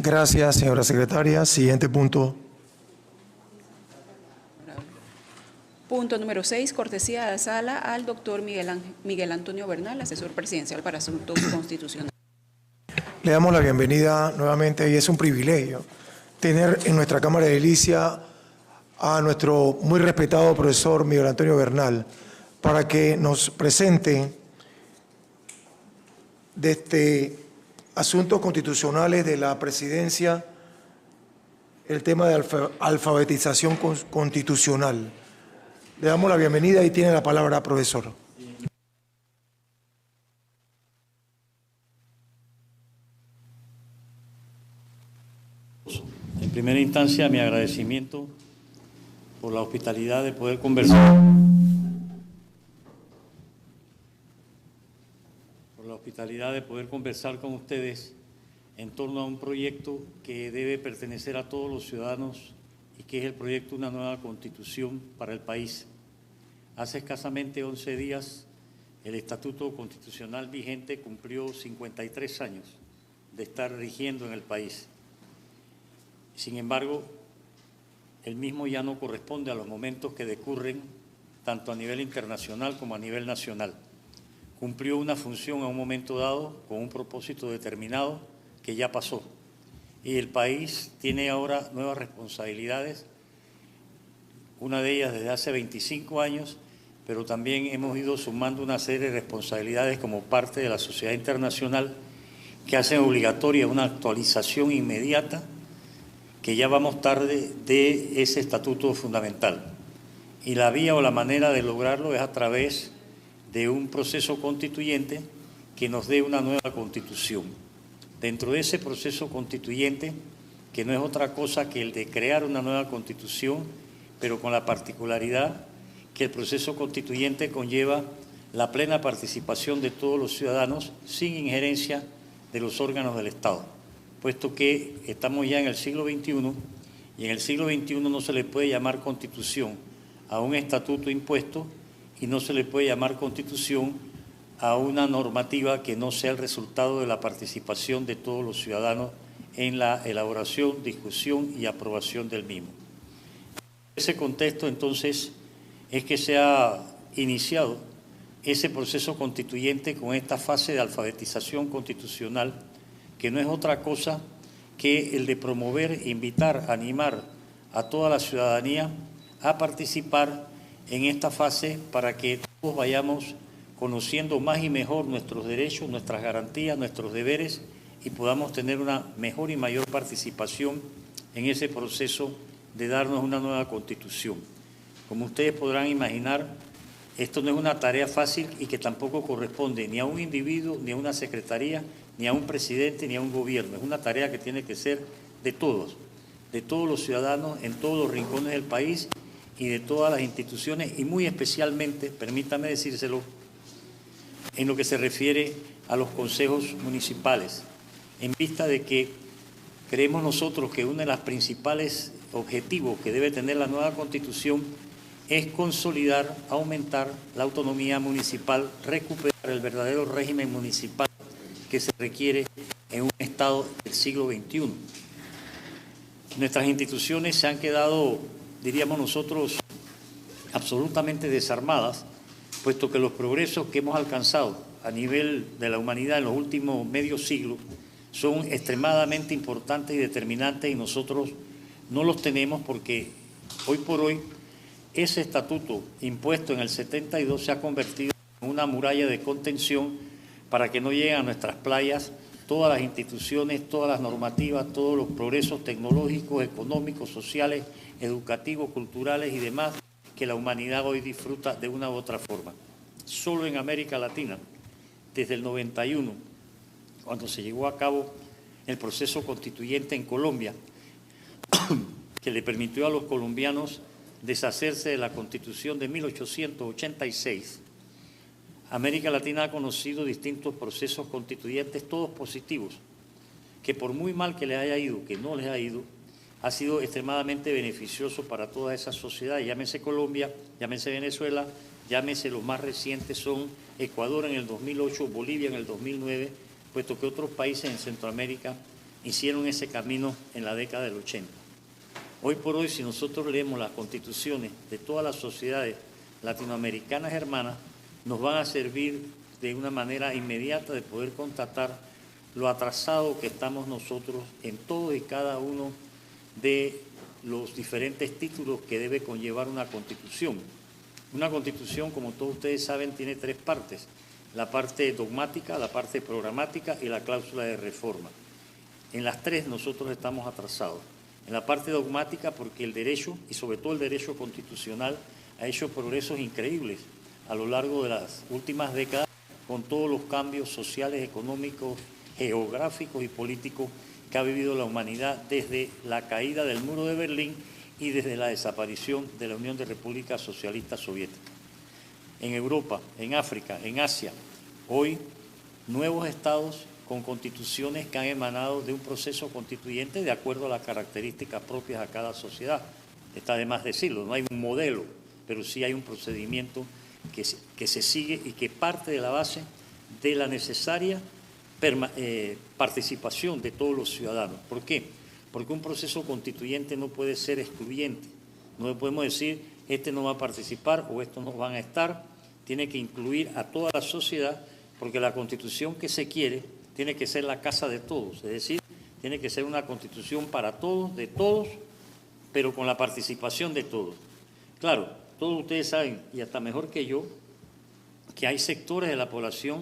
Gracias, señora secretaria. Siguiente punto. Punto número 6, cortesía de la sala al doctor Miguel Antonio Bernal, asesor presidencial para asuntos constitucionales. Le damos la bienvenida nuevamente y es un privilegio tener en nuestra Cámara de Delicia a nuestro muy respetado profesor Miguel Antonio Bernal para que nos presente desde asuntos constitucionales de la presidencia el tema de alfabetización constitucional. Le damos la bienvenida y tiene la palabra, profesor. En primera instancia, mi agradecimiento por la hospitalidad de poder conversar. Con ustedes en torno a un proyecto que debe pertenecer a todos los ciudadanos y que es el proyecto de una nueva Constitución para el país. Hace escasamente 11 días, el Estatuto Constitucional vigente cumplió 53 años de estar rigiendo en el país. Sin embargo, el mismo ya no corresponde a los momentos que decurren tanto a nivel internacional como a nivel nacional. Cumplió una función a un momento dado con un propósito determinado que ya pasó. Y el país tiene ahora nuevas responsabilidades, una de ellas desde hace 25 años, pero también hemos ido sumando una serie de responsabilidades como parte de la sociedad internacional que hacen obligatoria una actualización inmediata, que ya vamos tarde, de ese estatuto fundamental. Y la vía o la manera de lograrlo es a través de un proceso constituyente que nos dé una nueva Constitución. Dentro de ese proceso constituyente, que no es otra cosa que el de crear una nueva Constitución, pero con la particularidad que el proceso constituyente conlleva la plena participación de todos los ciudadanos sin injerencia de los órganos del Estado, puesto que estamos ya en el siglo XXI y en el siglo XXI no se le puede llamar Constitución a un estatuto impuesto y no se le puede llamar Constitución a una normativa que no sea el resultado de la participación de todos los ciudadanos en la elaboración, discusión y aprobación del mismo. En ese contexto, entonces, es que se ha iniciado ese proceso constituyente con esta fase de alfabetización constitucional, que no es otra cosa que el de promover, invitar, animar a toda la ciudadanía a participar en esta fase para que todos vayamos conociendo más y mejor nuestros derechos, nuestras garantías, nuestros deberes y podamos tener una mejor y mayor participación en ese proceso de darnos una nueva Constitución. Como ustedes podrán imaginar, esto no es una tarea fácil y que tampoco corresponde ni a un individuo, ni a una secretaría, ni a un presidente, ni a un gobierno. Es una tarea que tiene que ser de todos los ciudadanos en todos los rincones del país y de todas las instituciones y muy especialmente, permítame decírselo, en lo que se refiere a los consejos municipales, en vista de que creemos nosotros que uno de los principales objetivos que debe tener la nueva Constitución es consolidar, aumentar la autonomía municipal, recuperar el verdadero régimen municipal que se requiere en un Estado del siglo XXI. Nuestras instituciones se han quedado, diríamos nosotros, absolutamente desarmadas, puesto que los progresos que hemos alcanzado a nivel de la humanidad en los últimos medio siglo son extremadamente importantes y determinantes y nosotros no los tenemos porque hoy por hoy ese estatuto impuesto en el 72 se ha convertido en una muralla de contención para que no lleguen a nuestras playas todas las instituciones, todas las normativas, todos los progresos tecnológicos, económicos, sociales, educativos, culturales y demás que la humanidad hoy disfruta de una u otra forma. Solo en América Latina, desde el 91, cuando se llevó a cabo el proceso constituyente en Colombia, que le permitió a los colombianos deshacerse de la Constitución de 1886, América Latina ha conocido distintos procesos constituyentes, todos positivos, que por muy mal que les haya ido, que no les ha ido, ha sido extremadamente beneficioso para toda esa sociedad. Llámese Colombia, llámese Venezuela, llámese los más recientes son Ecuador en el 2008, Bolivia en el 2009, puesto que otros países en Centroamérica hicieron ese camino en la década del 80. Hoy por hoy, si nosotros leemos las constituciones de todas las sociedades latinoamericanas hermanas, nos van a servir de una manera inmediata de poder constatar lo atrasado que estamos nosotros en todo y cada uno de los diferentes títulos que debe conllevar una constitución. Una constitución, como todos ustedes saben, tiene tres partes: la parte dogmática, la parte programática y la cláusula de reforma. En las tres nosotros estamos atrasados. En la parte dogmática porque el derecho, y sobre todo el derecho constitucional, ha hecho progresos increíbles a lo largo de las últimas décadas con todos los cambios sociales, económicos, geográficos y políticos que ha vivido la humanidad desde la caída del muro de Berlín y desde la desaparición de la Unión de Repúblicas Socialistas Soviéticas. En Europa, en África, en Asia, hoy nuevos estados con constituciones que han emanado de un proceso constituyente de acuerdo a las características propias a cada sociedad. Está de más decirlo, no hay un modelo, pero sí hay un procedimiento que se sigue y que parte de la base de la necesaria participación de todos los ciudadanos. ¿Por qué? Porque un proceso constituyente no puede ser excluyente. No le podemos decir, este no va a participar o estos no van a estar. Tiene que incluir a toda la sociedad, porque la constitución que se quiere tiene que ser la casa de todos. Es decir, tiene que ser una constitución para todos, de todos, pero con la participación de todos. Claro, todos ustedes saben, y hasta mejor que yo, que hay sectores de la población,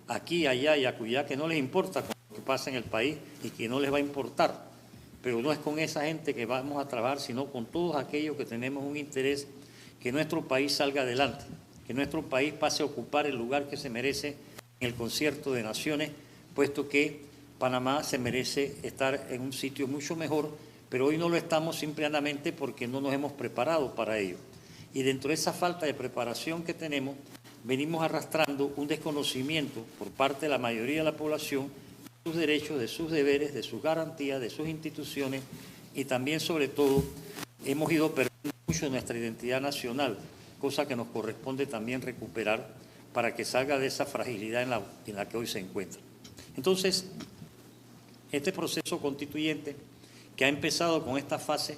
aquí, allá y acullá, que no les importa lo que pasa en el país y que no les va a importar. Pero no es con esa gente que vamos a trabajar, sino con todos aquellos que tenemos un interés que nuestro país salga adelante, que nuestro país pase a ocupar el lugar que se merece en el concierto de naciones, puesto que Panamá se merece estar en un sitio mucho mejor, pero hoy no lo estamos simplemente porque no nos hemos preparado para ello. Y dentro de esa falta de preparación que tenemos, venimos arrastrando un desconocimiento por parte de la mayoría de la población de sus derechos, de sus deberes, de sus garantías, de sus instituciones, y también, sobre todo, hemos ido perdiendo mucho de nuestra identidad nacional, cosa que nos corresponde también recuperar para que salga de esa fragilidad en la que hoy se encuentra. Entonces, este proceso constituyente que ha empezado con esta fase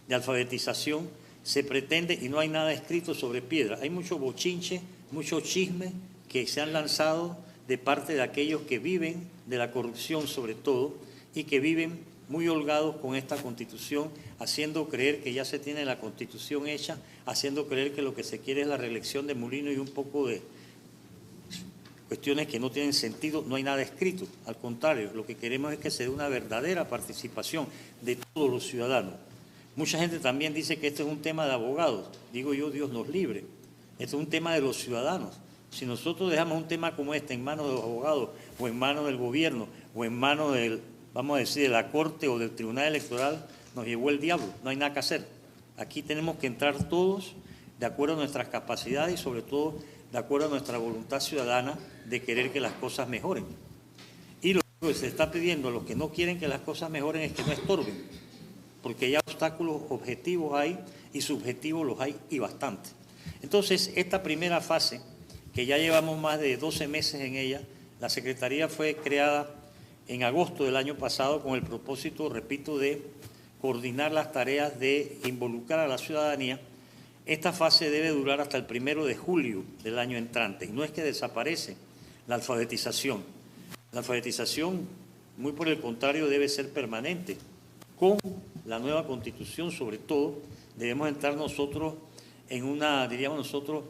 de alfabetización se pretende, y no hay nada escrito sobre piedra, hay mucho bochinche, mucho chisme que se han lanzado de parte de aquellos que viven de la corrupción sobre todo y que viven muy holgados con esta Constitución, haciendo creer que ya se tiene la Constitución hecha, haciendo creer que lo que se quiere es la reelección de Mulino y un poco de cuestiones que no tienen sentido. No hay nada escrito, al contrario, lo que queremos es que se dé una verdadera participación de todos los ciudadanos. Mucha gente también dice que este es un tema de abogados. Digo yo, Dios nos libre. Este es un tema de los ciudadanos. Si nosotros dejamos un tema como este en manos de los abogados o en manos del gobierno o en manos del, vamos a decir, de la Corte o del Tribunal Electoral, nos llevó el diablo, no hay nada que hacer. Aquí tenemos que entrar todos de acuerdo a nuestras capacidades y sobre todo de acuerdo a nuestra voluntad ciudadana de querer que las cosas mejoren. Y lo que se está pidiendo a los que no quieren que las cosas mejoren es que no estorben, porque ya obstáculos objetivos hay y subjetivos los hay y bastante. Entonces, esta primera fase, que ya llevamos más de 12 meses en ella, la Secretaría fue creada en agosto del año pasado con el propósito, repito, de coordinar las tareas de involucrar a la ciudadanía. Esta fase debe durar hasta el 1 de julio del año entrante. Y no es que desaparece la alfabetización. La alfabetización, muy por el contrario, debe ser permanente. Con la nueva Constitución, sobre todo, debemos entrar nosotros en una, diríamos nosotros,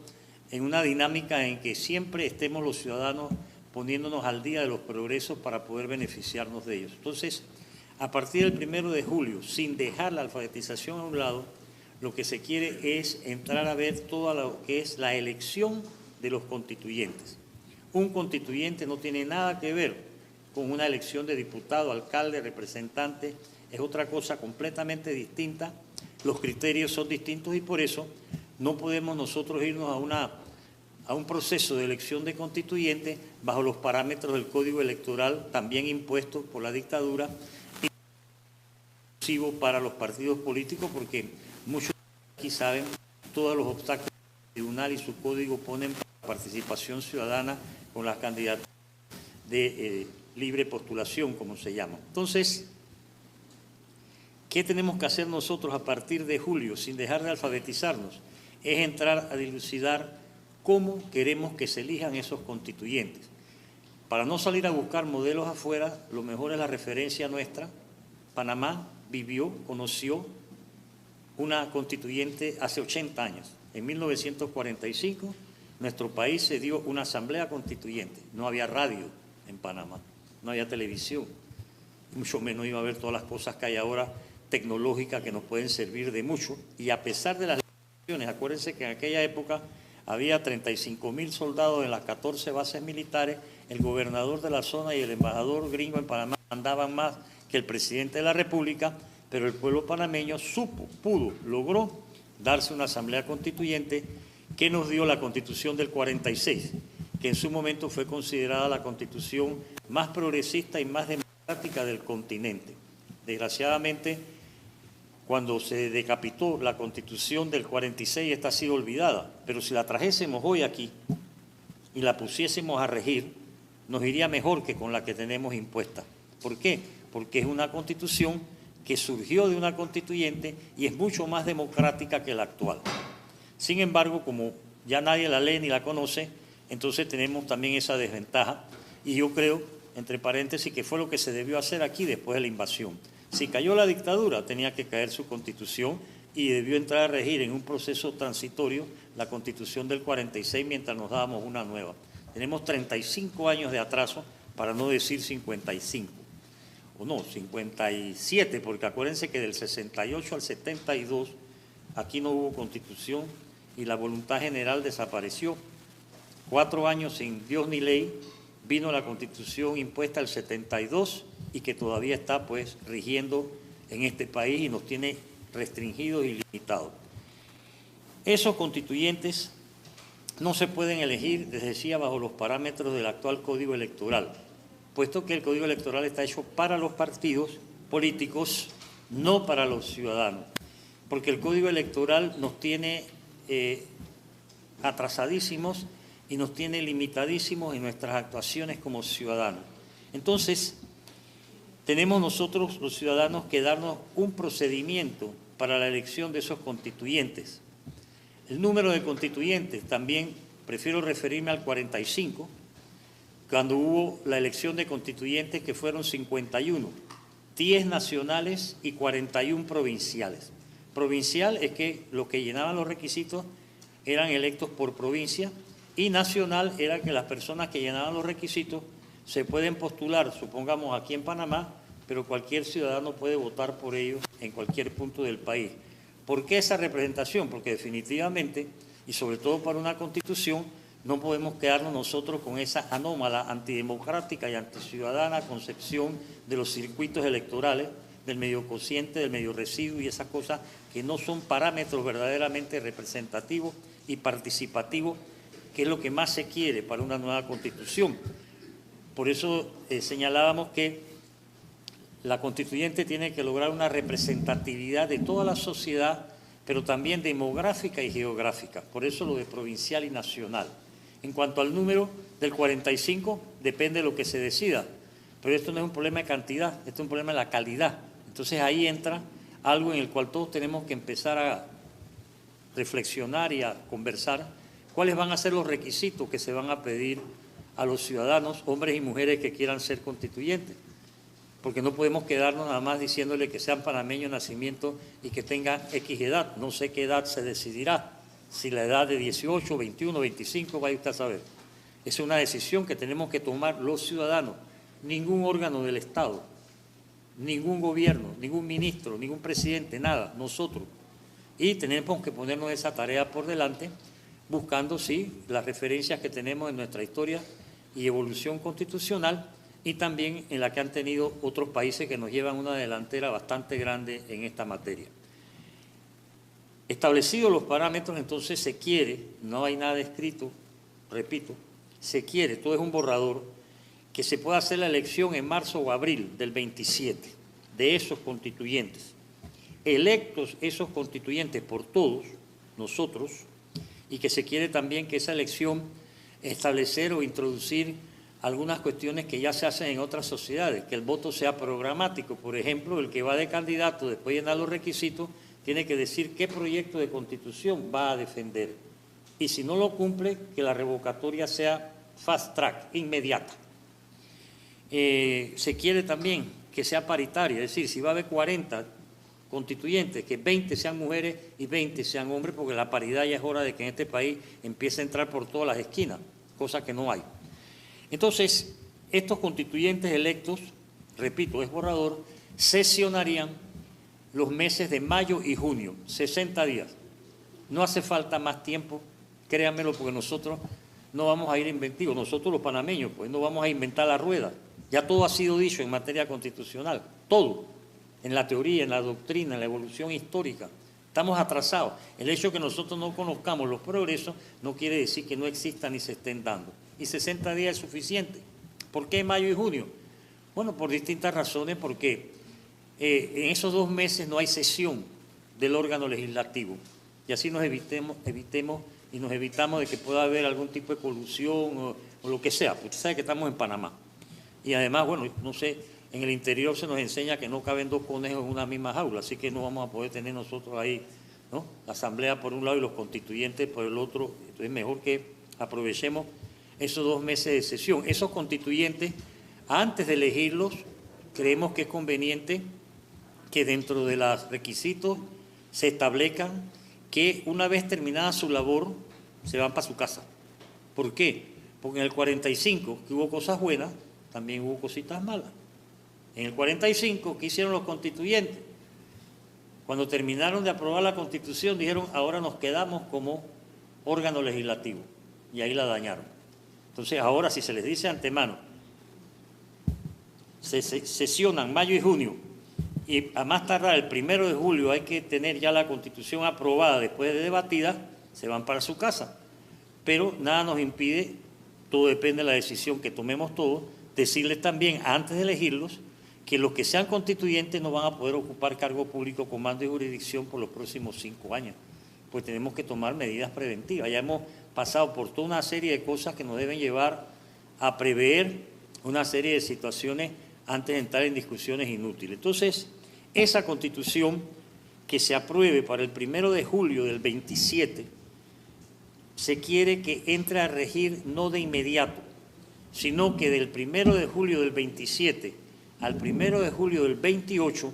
en una dinámica en que siempre estemos los ciudadanos poniéndonos al día de los progresos para poder beneficiarnos de ellos. Entonces, a partir del 1 de julio, sin dejar la alfabetización a un lado, lo que se quiere es entrar a ver todo lo que es la elección de los constituyentes. Un constituyente no tiene nada que ver con una elección de diputado, alcalde, representante, es otra cosa completamente distinta, los criterios son distintos y por eso no podemos nosotros irnos a un proceso de elección de constituyentes bajo los parámetros del Código Electoral también impuestos por la dictadura y exclusivo para los partidos políticos, porque muchos aquí saben todos los obstáculos que el tribunal y su código ponen para la participación ciudadana con las candidaturas de libre postulación, como se llama. Entonces, ¿Qué tenemos que hacer nosotros a partir de julio, sin dejar de alfabetizarnos? Es entrar a dilucidar cómo queremos que se elijan esos constituyentes. Para no salir a buscar modelos afuera, lo mejor es la referencia nuestra. Panamá vivió, conoció una constituyente hace 80 años. En 1945, nuestro país se dio una asamblea constituyente. No había radio en Panamá, no había televisión, mucho menos iba a haber todas las cosas que hay ahora tecnológicas que nos pueden servir de mucho. Y a pesar de las limitaciones, acuérdense que en aquella época había 35.000 soldados en las 14 bases militares, el gobernador de la zona y el embajador gringo en Panamá mandaban más que el presidente de la República, pero el pueblo panameño logró darse una asamblea constituyente que nos dio la Constitución del 46, que en su momento fue considerada la constitución más progresista y más democrática del continente. Desgraciadamente, cuando se decapitó la Constitución del 46, esta ha sido olvidada, pero si la trajésemos hoy aquí y la pusiésemos a regir, nos iría mejor que con la que tenemos impuesta. ¿Por qué? Porque es una Constitución que surgió de una constituyente y es mucho más democrática que la actual. Sin embargo, como ya nadie la lee ni la conoce, entonces tenemos también esa desventaja. Y yo creo, entre paréntesis, que fue lo que se debió hacer aquí después de la invasión. Si cayó la dictadura, tenía que caer su constitución y debió entrar a regir en un proceso transitorio la Constitución del 46 mientras nos dábamos una nueva. Tenemos 35 años de atraso, para no decir 55. O no, 57, porque acuérdense que del 68 al 72 aquí no hubo constitución y la voluntad general desapareció. 4 años sin Dios ni ley, vino la constitución impuesta el 72 y que todavía está pues rigiendo en este país y nos tiene restringidos y limitados. Esos constituyentes no se pueden elegir, les decía, bajo los parámetros del actual Código Electoral, puesto que el Código Electoral está hecho para los partidos políticos, no para los ciudadanos, porque el Código Electoral nos tiene atrasadísimos y nos tiene limitadísimos en nuestras actuaciones como ciudadanos. Entonces, tenemos nosotros, los ciudadanos, que darnos un procedimiento para la elección de esos constituyentes. El número de constituyentes, también prefiero referirme al 45, cuando hubo la elección de constituyentes que fueron 51, 10 nacionales y 41 provinciales. Provincial es que los que llenaban los requisitos eran electos por provincia y nacional era que las personas que llenaban los requisitos se pueden postular, supongamos aquí en Panamá, pero cualquier ciudadano puede votar por ellos en cualquier punto del país. ¿Por qué esa representación? Porque definitivamente, y sobre todo para una constitución, no podemos quedarnos nosotros con esa anómala, antidemocrática y anticiudadana concepción de los circuitos electorales, del medio cociente, del medio residuo y esas cosas que no son parámetros verdaderamente representativos y participativos, que es lo que más se quiere para una nueva constitución. Por eso señalábamos que la constituyente tiene que lograr una representatividad de toda la sociedad, pero también demográfica y geográfica. Por eso lo de provincial y nacional. En cuanto al número del 45, depende de lo que se decida. Pero esto no es un problema de cantidad, esto es un problema de la calidad. Entonces ahí entra algo en el cual todos tenemos que empezar a reflexionar y a conversar cuáles van a ser los requisitos que se van a pedir a los ciudadanos, hombres y mujeres que quieran ser constituyentes. Porque no podemos quedarnos nada más diciéndole que sean panameños de nacimiento y que tengan X edad. No sé qué edad se decidirá, si la edad de 18, 21, 25, vaya usted a saber. Es una decisión que tenemos que tomar los ciudadanos, ningún órgano del Estado, ningún gobierno, ningún ministro, ningún presidente, nada, nosotros. Y tenemos que ponernos esa tarea por delante, buscando, sí, las referencias que tenemos en nuestra historia y evolución constitucional, y también en la que han tenido otros países que nos llevan una delantera bastante grande en esta materia. Establecidos los parámetros, entonces se quiere, no hay nada escrito, repito, se quiere, todo es un borrador, que se pueda hacer la elección en marzo o abril del 27 de esos constituyentes. Electos esos constituyentes por todos, nosotros, y que se quiere también que esa elección establecer o introducir algunas cuestiones que ya se hacen en otras sociedades, que el voto sea programático. Por ejemplo, el que va de candidato, después de llenar los requisitos, tiene que decir qué proyecto de constitución va a defender. Y si no lo cumple, que la revocatoria sea fast track, inmediata. Se quiere también que sea paritaria, es decir, si va a haber 40 constituyentes, que 20 sean mujeres y 20 sean hombres, porque la paridad ya es hora de que en este país empiece a entrar por todas las esquinas, cosa que no hay. Entonces, estos constituyentes electos, repito, es borrador, sesionarían los meses de mayo y junio, 60 días. No hace falta más tiempo, créanmelo, porque nosotros no vamos a ir inventivos, nosotros los panameños, pues no vamos a inventar la rueda. Ya todo ha sido dicho en materia constitucional, todo, en la teoría, en la doctrina, en la evolución histórica. Estamos atrasados. El hecho de que nosotros no conozcamos los progresos no quiere decir que no existan ni se estén dando. Y 60 días es suficiente. ¿Por qué mayo y junio? Bueno, por distintas razones, porque en esos 2 meses no hay sesión del órgano legislativo. Y así nos evitamos de que pueda haber algún tipo de colusión o lo que sea. Usted sabe que estamos en Panamá. Y además, bueno, no sé, en el interior se nos enseña que no caben 2 conejos en una misma jaula, así que no vamos a poder tener nosotros ahí, ¿no?, la asamblea por un lado y los constituyentes por el otro. Entonces, mejor que aprovechemos esos 2 meses de sesión. Esos constituyentes, antes de elegirlos, creemos que es conveniente que dentro de los requisitos se establezcan que una vez terminada su labor se van para su casa. ¿Por qué? Porque en el 45, que hubo cosas buenas, también hubo cositas malas. En el 45, ¿qué hicieron los constituyentes? Cuando terminaron de aprobar la Constitución, dijeron, ahora nos quedamos como órgano legislativo. Y ahí la dañaron. Entonces, ahora, si se les dice antemano, se sesionan mayo y junio, y a más tardar el 1 de julio hay que tener ya la Constitución aprobada después de debatida, se van para su casa. Pero nada nos impide, todo depende de la decisión que tomemos todos, decirles también, antes de elegirlos, que los que sean constituyentes no van a poder ocupar cargo público, comando y jurisdicción por los próximos 5 años. Pues tenemos que tomar medidas preventivas. Ya hemos pasado por toda una serie de cosas que nos deben llevar a prever una serie de situaciones antes de entrar en discusiones inútiles. Entonces, esa Constitución que se apruebe para el 1 de julio del 27, se quiere que entre a regir no de inmediato, sino que del 1 de julio del 27 al 1 de julio del 28,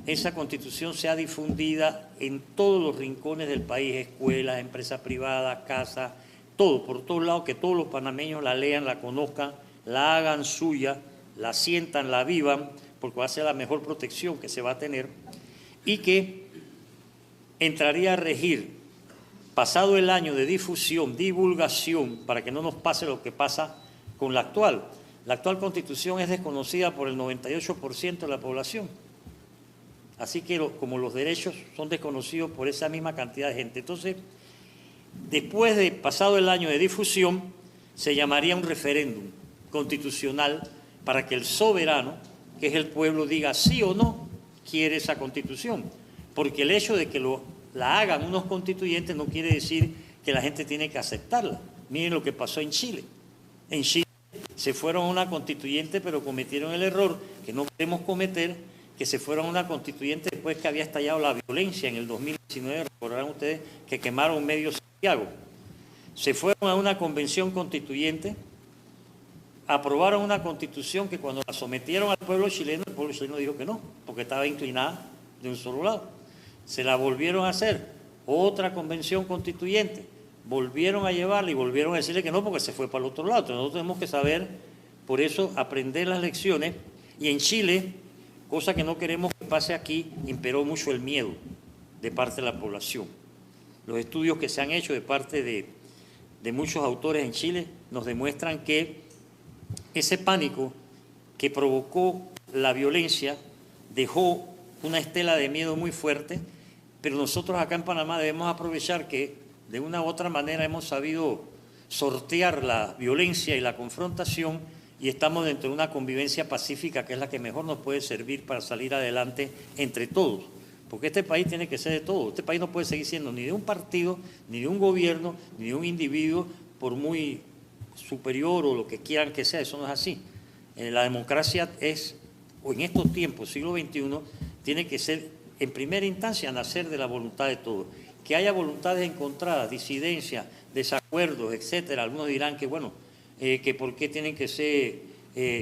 esa Constitución sea difundida en todos los rincones del país, escuelas, empresas privadas, casas, todo, por todos lados, que todos los panameños la lean, la conozcan, la hagan suya, la sientan, la vivan, porque va a ser la mejor protección que se va a tener, y que entraría a regir, pasado el año de difusión, divulgación, para que no nos pase lo que pasa con la actual. La actual Constitución es desconocida por el 98% de la población. Así que como los derechos son desconocidos por esa misma cantidad de gente. Entonces, después de pasado el año de difusión, se llamaría un referéndum constitucional para que el soberano, que es el pueblo, diga sí o no quiere esa Constitución. Porque el hecho de que la hagan unos constituyentes no quiere decir que la gente tiene que aceptarla. Miren lo que pasó en Chile. En Chile se fueron a una constituyente, pero cometieron el error que no queremos cometer, que se fueron a una constituyente después que había estallado la violencia en el 2019, recordarán ustedes que quemaron medio Santiago. Se fueron a una convención constituyente, aprobaron una constitución que cuando la sometieron al pueblo chileno, el pueblo chileno dijo que no, porque estaba inclinada de un solo lado. Se la volvieron a hacer, otra convención constituyente, volvieron a llevarla y volvieron a decirle que no, porque se fue para el otro lado. Entonces nosotros tenemos que saber, por eso, aprender las lecciones. Y en Chile, cosa que no queremos que pase aquí, imperó mucho el miedo de parte de la población. Los estudios que se han hecho de parte de muchos autores en Chile nos demuestran que ese pánico que provocó la violencia dejó una estela de miedo muy fuerte, pero nosotros acá en Panamá debemos aprovechar que de una u otra manera hemos sabido sortear la violencia y la confrontación y estamos dentro de una convivencia pacífica que es la que mejor nos puede servir para salir adelante entre todos. Porque este país tiene que ser de todos. Este país no puede seguir siendo ni de un partido, ni de un gobierno, ni de un individuo, por muy superior o lo que quieran que sea, eso no es así. La democracia es, o en estos tiempos, siglo XXI, tiene que ser, en primera instancia, nacer de la voluntad de todos. Que haya voluntades encontradas, disidencias, desacuerdos, etcétera. Algunos dirán que, bueno, que por qué tienen que ser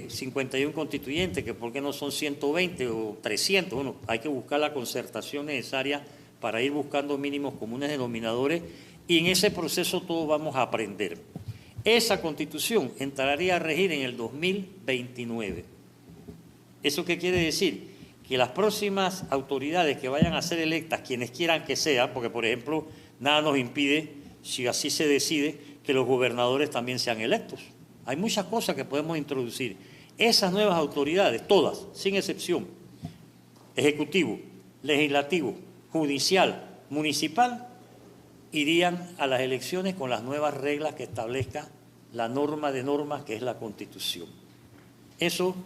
51 constituyentes, que por qué no son 120 o 300. Bueno, hay que buscar la concertación necesaria para ir buscando mínimos comunes denominadores y en ese proceso todos vamos a aprender. Esa Constitución entraría a regir en el 2029. ¿Eso qué quiere decir? Que las próximas autoridades que vayan a ser electas, quienes quieran que sea, porque por ejemplo nada nos impide, si así se decide, que los gobernadores también sean electos. Hay muchas cosas que podemos introducir. Esas nuevas autoridades, todas, sin excepción, ejecutivo, legislativo, judicial, municipal, irían a las elecciones con las nuevas reglas que establezca la norma de normas que es la Constitución. Eso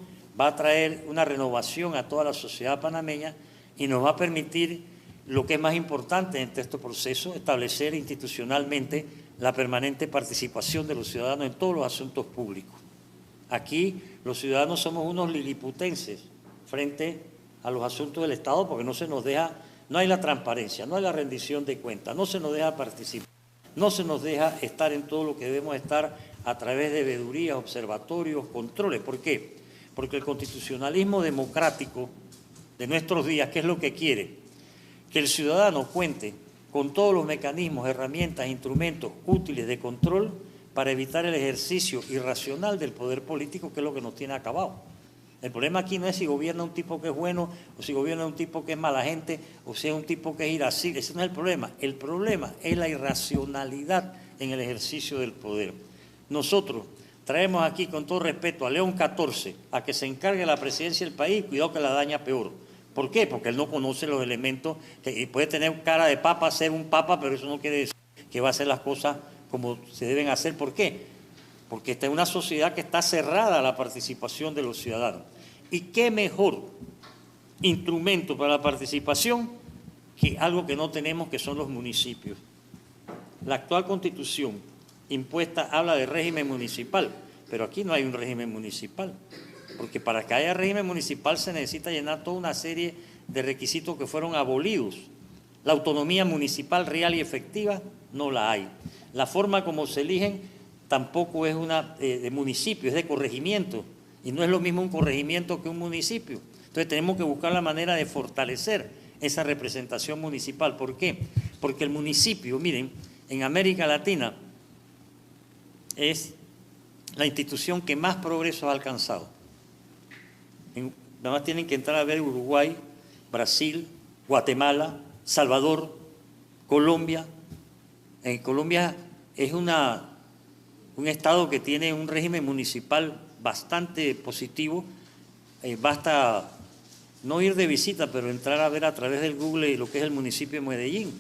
va a traer una renovación a toda la sociedad panameña y nos va a permitir, lo que es más importante en este proceso, establecer institucionalmente la permanente participación de los ciudadanos en todos los asuntos públicos. Aquí los ciudadanos somos unos liliputenses frente a los asuntos del Estado porque no se nos deja, no hay la transparencia, no hay la rendición de cuentas, no se nos deja participar, no se nos deja estar en todo lo que debemos estar a través de veedurías, observatorios, controles. ¿Por qué? Porque el constitucionalismo democrático de nuestros días, ¿qué es lo que quiere? Que el ciudadano cuente con todos los mecanismos, herramientas, instrumentos útiles de control para evitar el ejercicio irracional del poder político, que es lo que nos tiene acabado. El problema aquí no es si gobierna un tipo que es bueno o si gobierna un tipo que es mala gente o si es un tipo que es irascible. Ese no es el problema. El problema es la irracionalidad en el ejercicio del poder. Nosotros traemos aquí, con todo respeto, a León XIV a que se encargue de la presidencia del país, cuidado que la daña peor. ¿Por qué? Porque él no conoce los elementos, que puede tener cara de papa, ser un papa, pero eso no quiere decir que va a hacer las cosas como se deben hacer. ¿Por qué? Porque esta es una sociedad que está cerrada a la participación de los ciudadanos. ¿Y qué mejor instrumento para la participación que algo que no tenemos, que son los municipios? La actual Constitución impuesta habla de régimen municipal, pero aquí no hay un régimen municipal, porque para que haya régimen municipal se necesita llenar toda una serie de requisitos que fueron abolidos. La autonomía municipal real y efectiva no la hay. La forma como se eligen tampoco es una de municipio, es de corregimiento, y no es lo mismo un corregimiento que un municipio. Entonces tenemos que buscar la manera de fortalecer esa representación municipal. ¿Por qué? Porque el municipio, miren, en América Latina es la institución que más progreso ha alcanzado. Nada más tienen que entrar a ver Uruguay, Brasil, Guatemala, Salvador, Colombia. En Colombia es un estado que tiene un régimen municipal bastante positivo. Basta no ir de visita, pero entrar a ver a través del Google lo que es el municipio de Medellín.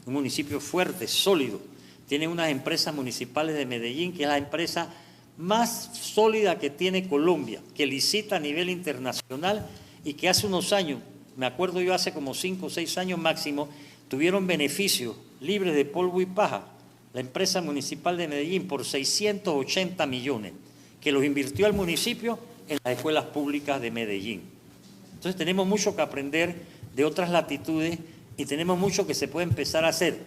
Un municipio fuerte, sólido. Tiene unas empresas municipales de Medellín, que es la empresa más sólida que tiene Colombia, que licita a nivel internacional y que hace unos años, me acuerdo yo hace como 5 o 6 años máximo, tuvieron beneficios libres de polvo y paja, la empresa municipal de Medellín, por 680 millones, que los invirtió al municipio en las escuelas públicas de Medellín. Entonces tenemos mucho que aprender de otras latitudes y tenemos mucho que se puede empezar a hacer.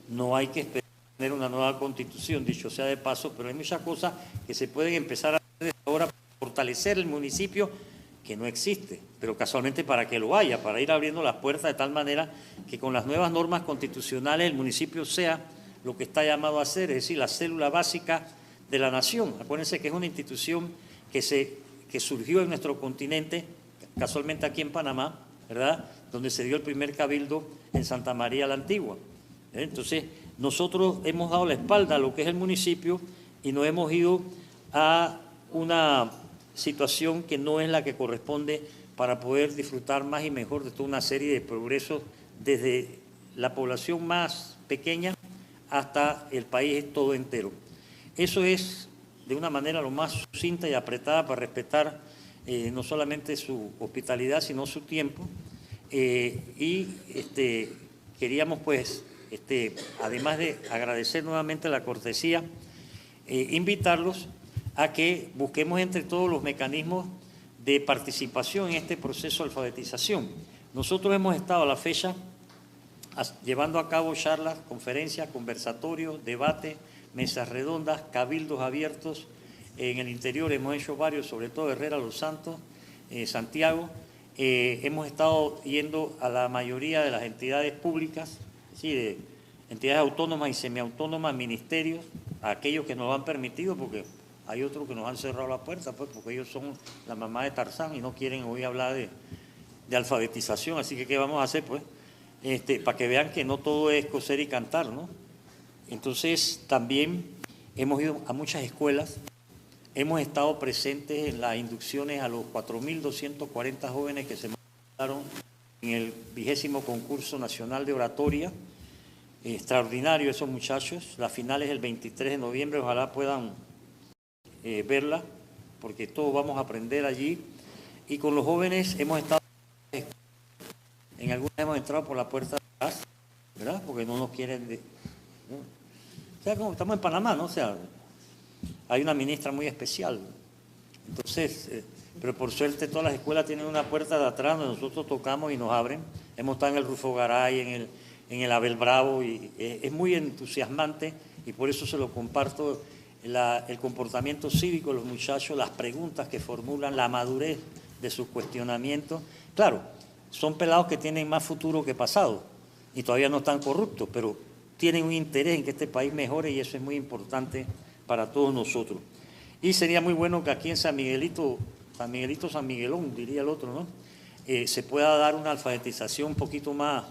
No hay que esperar tener una nueva Constitución, dicho sea de paso, pero hay muchas cosas que se pueden empezar a hacer desde ahora para fortalecer el municipio, que no existe, pero casualmente para que lo haya, para ir abriendo las puertas de tal manera que con las nuevas normas constitucionales el municipio sea lo que está llamado a ser, es decir, la célula básica de la nación. Acuérdense que es una institución que surgió en nuestro continente, casualmente aquí en Panamá, ¿verdad?, donde se dio el primer cabildo en Santa María la Antigua. Entonces, nosotros hemos dado la espalda a lo que es el municipio y nos hemos ido a una situación que no es la que corresponde para poder disfrutar más y mejor de toda una serie de progresos desde la población más pequeña hasta el país todo entero. Eso es de una manera lo más sucinta y apretada para respetar no solamente su hospitalidad, sino su tiempo. Queríamos pues, además de agradecer nuevamente la cortesía, invitarlos a que busquemos entre todos los mecanismos de participación en este proceso de alfabetización. Nosotros hemos estado a la fecha llevando a cabo charlas, conferencias, conversatorios, debates, mesas redondas, cabildos abiertos. En el interior hemos hecho varios, sobre todo Herrera, Los Santos, Santiago. Hemos estado yendo a la mayoría de las entidades públicas, ¿sí?, de entidades autónomas y semiautónomas, ministerios, a aquellos que nos han permitido, porque hay otros que nos han cerrado la puerta, pues, porque ellos son la mamá de Tarzán y no quieren hoy hablar de alfabetización. Así que, ¿qué vamos a hacer, pues? Para que vean que no todo es coser y cantar, ¿no? Entonces, también hemos ido a muchas escuelas, hemos estado presentes en las inducciones a los 4.240 jóvenes que se mandaron en el 20º concurso nacional de oratoria. Extraordinario esos muchachos. La final es el 23 de noviembre, ojalá puedan verla, porque todos vamos a aprender allí. Y con los jóvenes hemos estado, en algunas hemos entrado por la puerta de atrás, ¿verdad? Porque no nos quieren... O sea, como estamos en Panamá, ¿no? O sea, hay una ministra muy especial. Entonces, pero por suerte todas las escuelas tienen una puerta de atrás donde nosotros tocamos y nos abren. Hemos estado en el Rufo Garay, en el Abel Bravo, y es muy entusiasmante, y por eso se lo comparto, el comportamiento cívico de los muchachos, las preguntas que formulan, la madurez de sus cuestionamientos. Claro, son pelados que tienen más futuro que pasado y todavía no están corruptos, pero tienen un interés en que este país mejore, y eso es muy importante para todos nosotros. Y sería muy bueno que aquí en San Miguelito, San Miguelón, diría el otro, ¿no? Se pueda dar una alfabetización un poquito más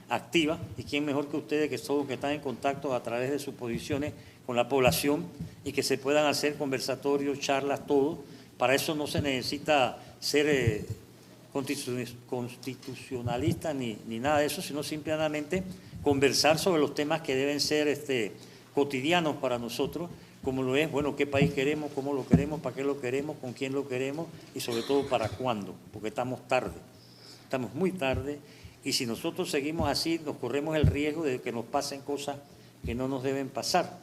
activa, y quién mejor que ustedes, que todos que están en contacto a través de sus posiciones con la población, y que se puedan hacer conversatorios, charlas, todo. Para eso no se necesita ser constitucionalista ni nada de eso, sino simplemente conversar sobre los temas que deben ser cotidianos para nosotros, como lo es, bueno, qué país queremos, cómo lo queremos, para qué lo queremos, con quién lo queremos, y sobre todo para cuándo, porque estamos tarde, estamos muy tarde. Y si nosotros seguimos así, nos corremos el riesgo de que nos pasen cosas que no nos deben pasar.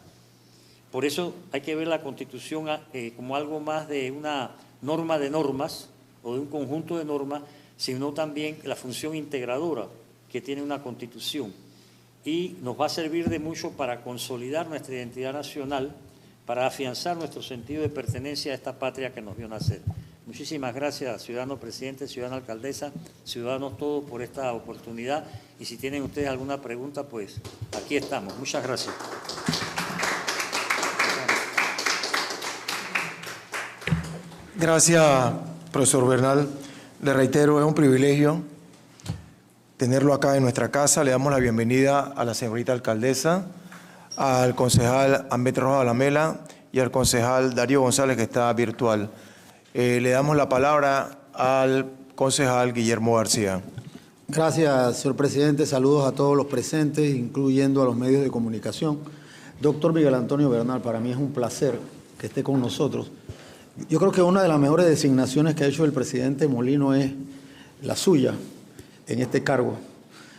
Por eso hay que ver la Constitución como algo más de una norma de normas o de un conjunto de normas, sino también la función integradora que tiene una Constitución. Y nos va a servir de mucho para consolidar nuestra identidad nacional, para afianzar nuestro sentido de pertenencia a esta patria que nos vio nacer. Muchísimas gracias, ciudadano presidente, ciudadana alcaldesa, ciudadanos todos, por esta oportunidad. Y si tienen ustedes alguna pregunta, pues aquí estamos. Muchas gracias. Gracias, profesor Bernal. Le reitero, es un privilegio tenerlo acá en nuestra casa. Le damos la bienvenida a la señorita alcaldesa, al concejal Ambet Rojas Alamela y al concejal Darío González, que está virtual. Le damos la palabra al concejal Guillermo García. Gracias, señor presidente. Saludos a todos los presentes, incluyendo a los medios de comunicación. Doctor Miguel Antonio Bernal, para mí es un placer que esté con nosotros. Yo creo que una de las mejores designaciones que ha hecho el presidente Molino es la suya en este cargo.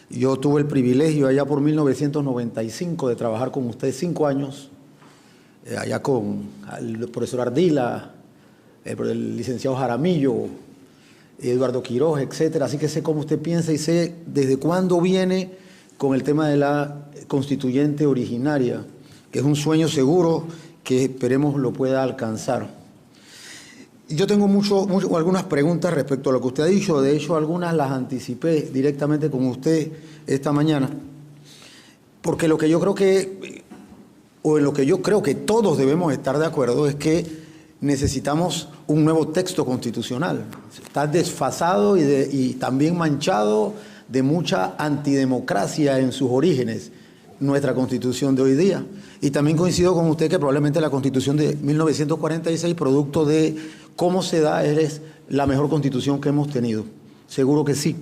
Yo tuve el privilegio allá por 1995 de trabajar con usted 5 años, allá con el profesor Ardila, el licenciado Jaramillo, Eduardo Quiroz, etcétera. Así que sé cómo usted piensa y sé desde cuándo viene con el tema de la constituyente originaria, que es un sueño seguro que esperemos lo pueda alcanzar. Yo tengo algunas preguntas respecto a lo que usted ha dicho. De hecho, algunas las anticipé directamente con usted esta mañana, porque lo que yo creo que, o en lo que yo creo que todos debemos estar de acuerdo, es que necesitamos un nuevo texto constitucional. Está desfasado y también manchado de mucha antidemocracia en sus orígenes, nuestra Constitución de hoy día. Y también coincido con usted que probablemente la Constitución de 1946, producto de cómo se da, es la mejor Constitución que hemos tenido. Seguro que sí.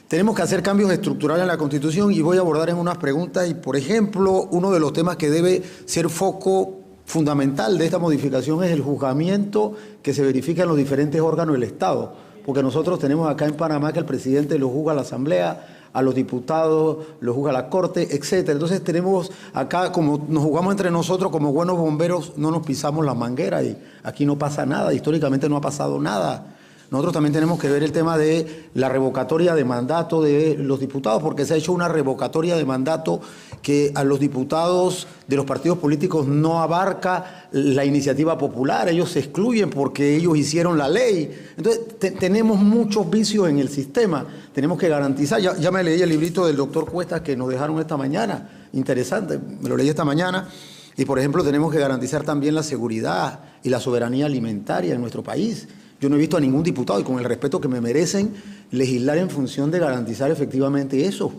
Tenemos que hacer cambios estructurales en la Constitución y voy a abordar en unas preguntas. Y, por ejemplo, uno de los temas que debe ser foco fundamental de esta modificación es el juzgamiento que se verifica en los diferentes órganos del Estado. Porque nosotros tenemos acá en Panamá que el presidente lo juzga a la Asamblea, a los diputados, los juzga la Corte, etc. Entonces tenemos acá, como nos jugamos entre nosotros como buenos bomberos, no nos pisamos la manguera y aquí no pasa nada, históricamente no ha pasado nada. Nosotros también tenemos que ver el tema de la revocatoria de mandato de los diputados, porque se ha hecho una revocatoria de mandato que a los diputados de los partidos políticos no abarca la iniciativa popular, ellos se excluyen porque ellos hicieron la ley. Entonces tenemos muchos vicios en el sistema, tenemos que garantizar, ya me leí el librito del doctor Cuestas que nos dejaron esta mañana, interesante, me lo leí esta mañana, y por ejemplo tenemos que garantizar también la seguridad y la soberanía alimentaria en nuestro país. Yo no he visto a ningún diputado, y con el respeto que me merecen, legislar en función de garantizar efectivamente eso,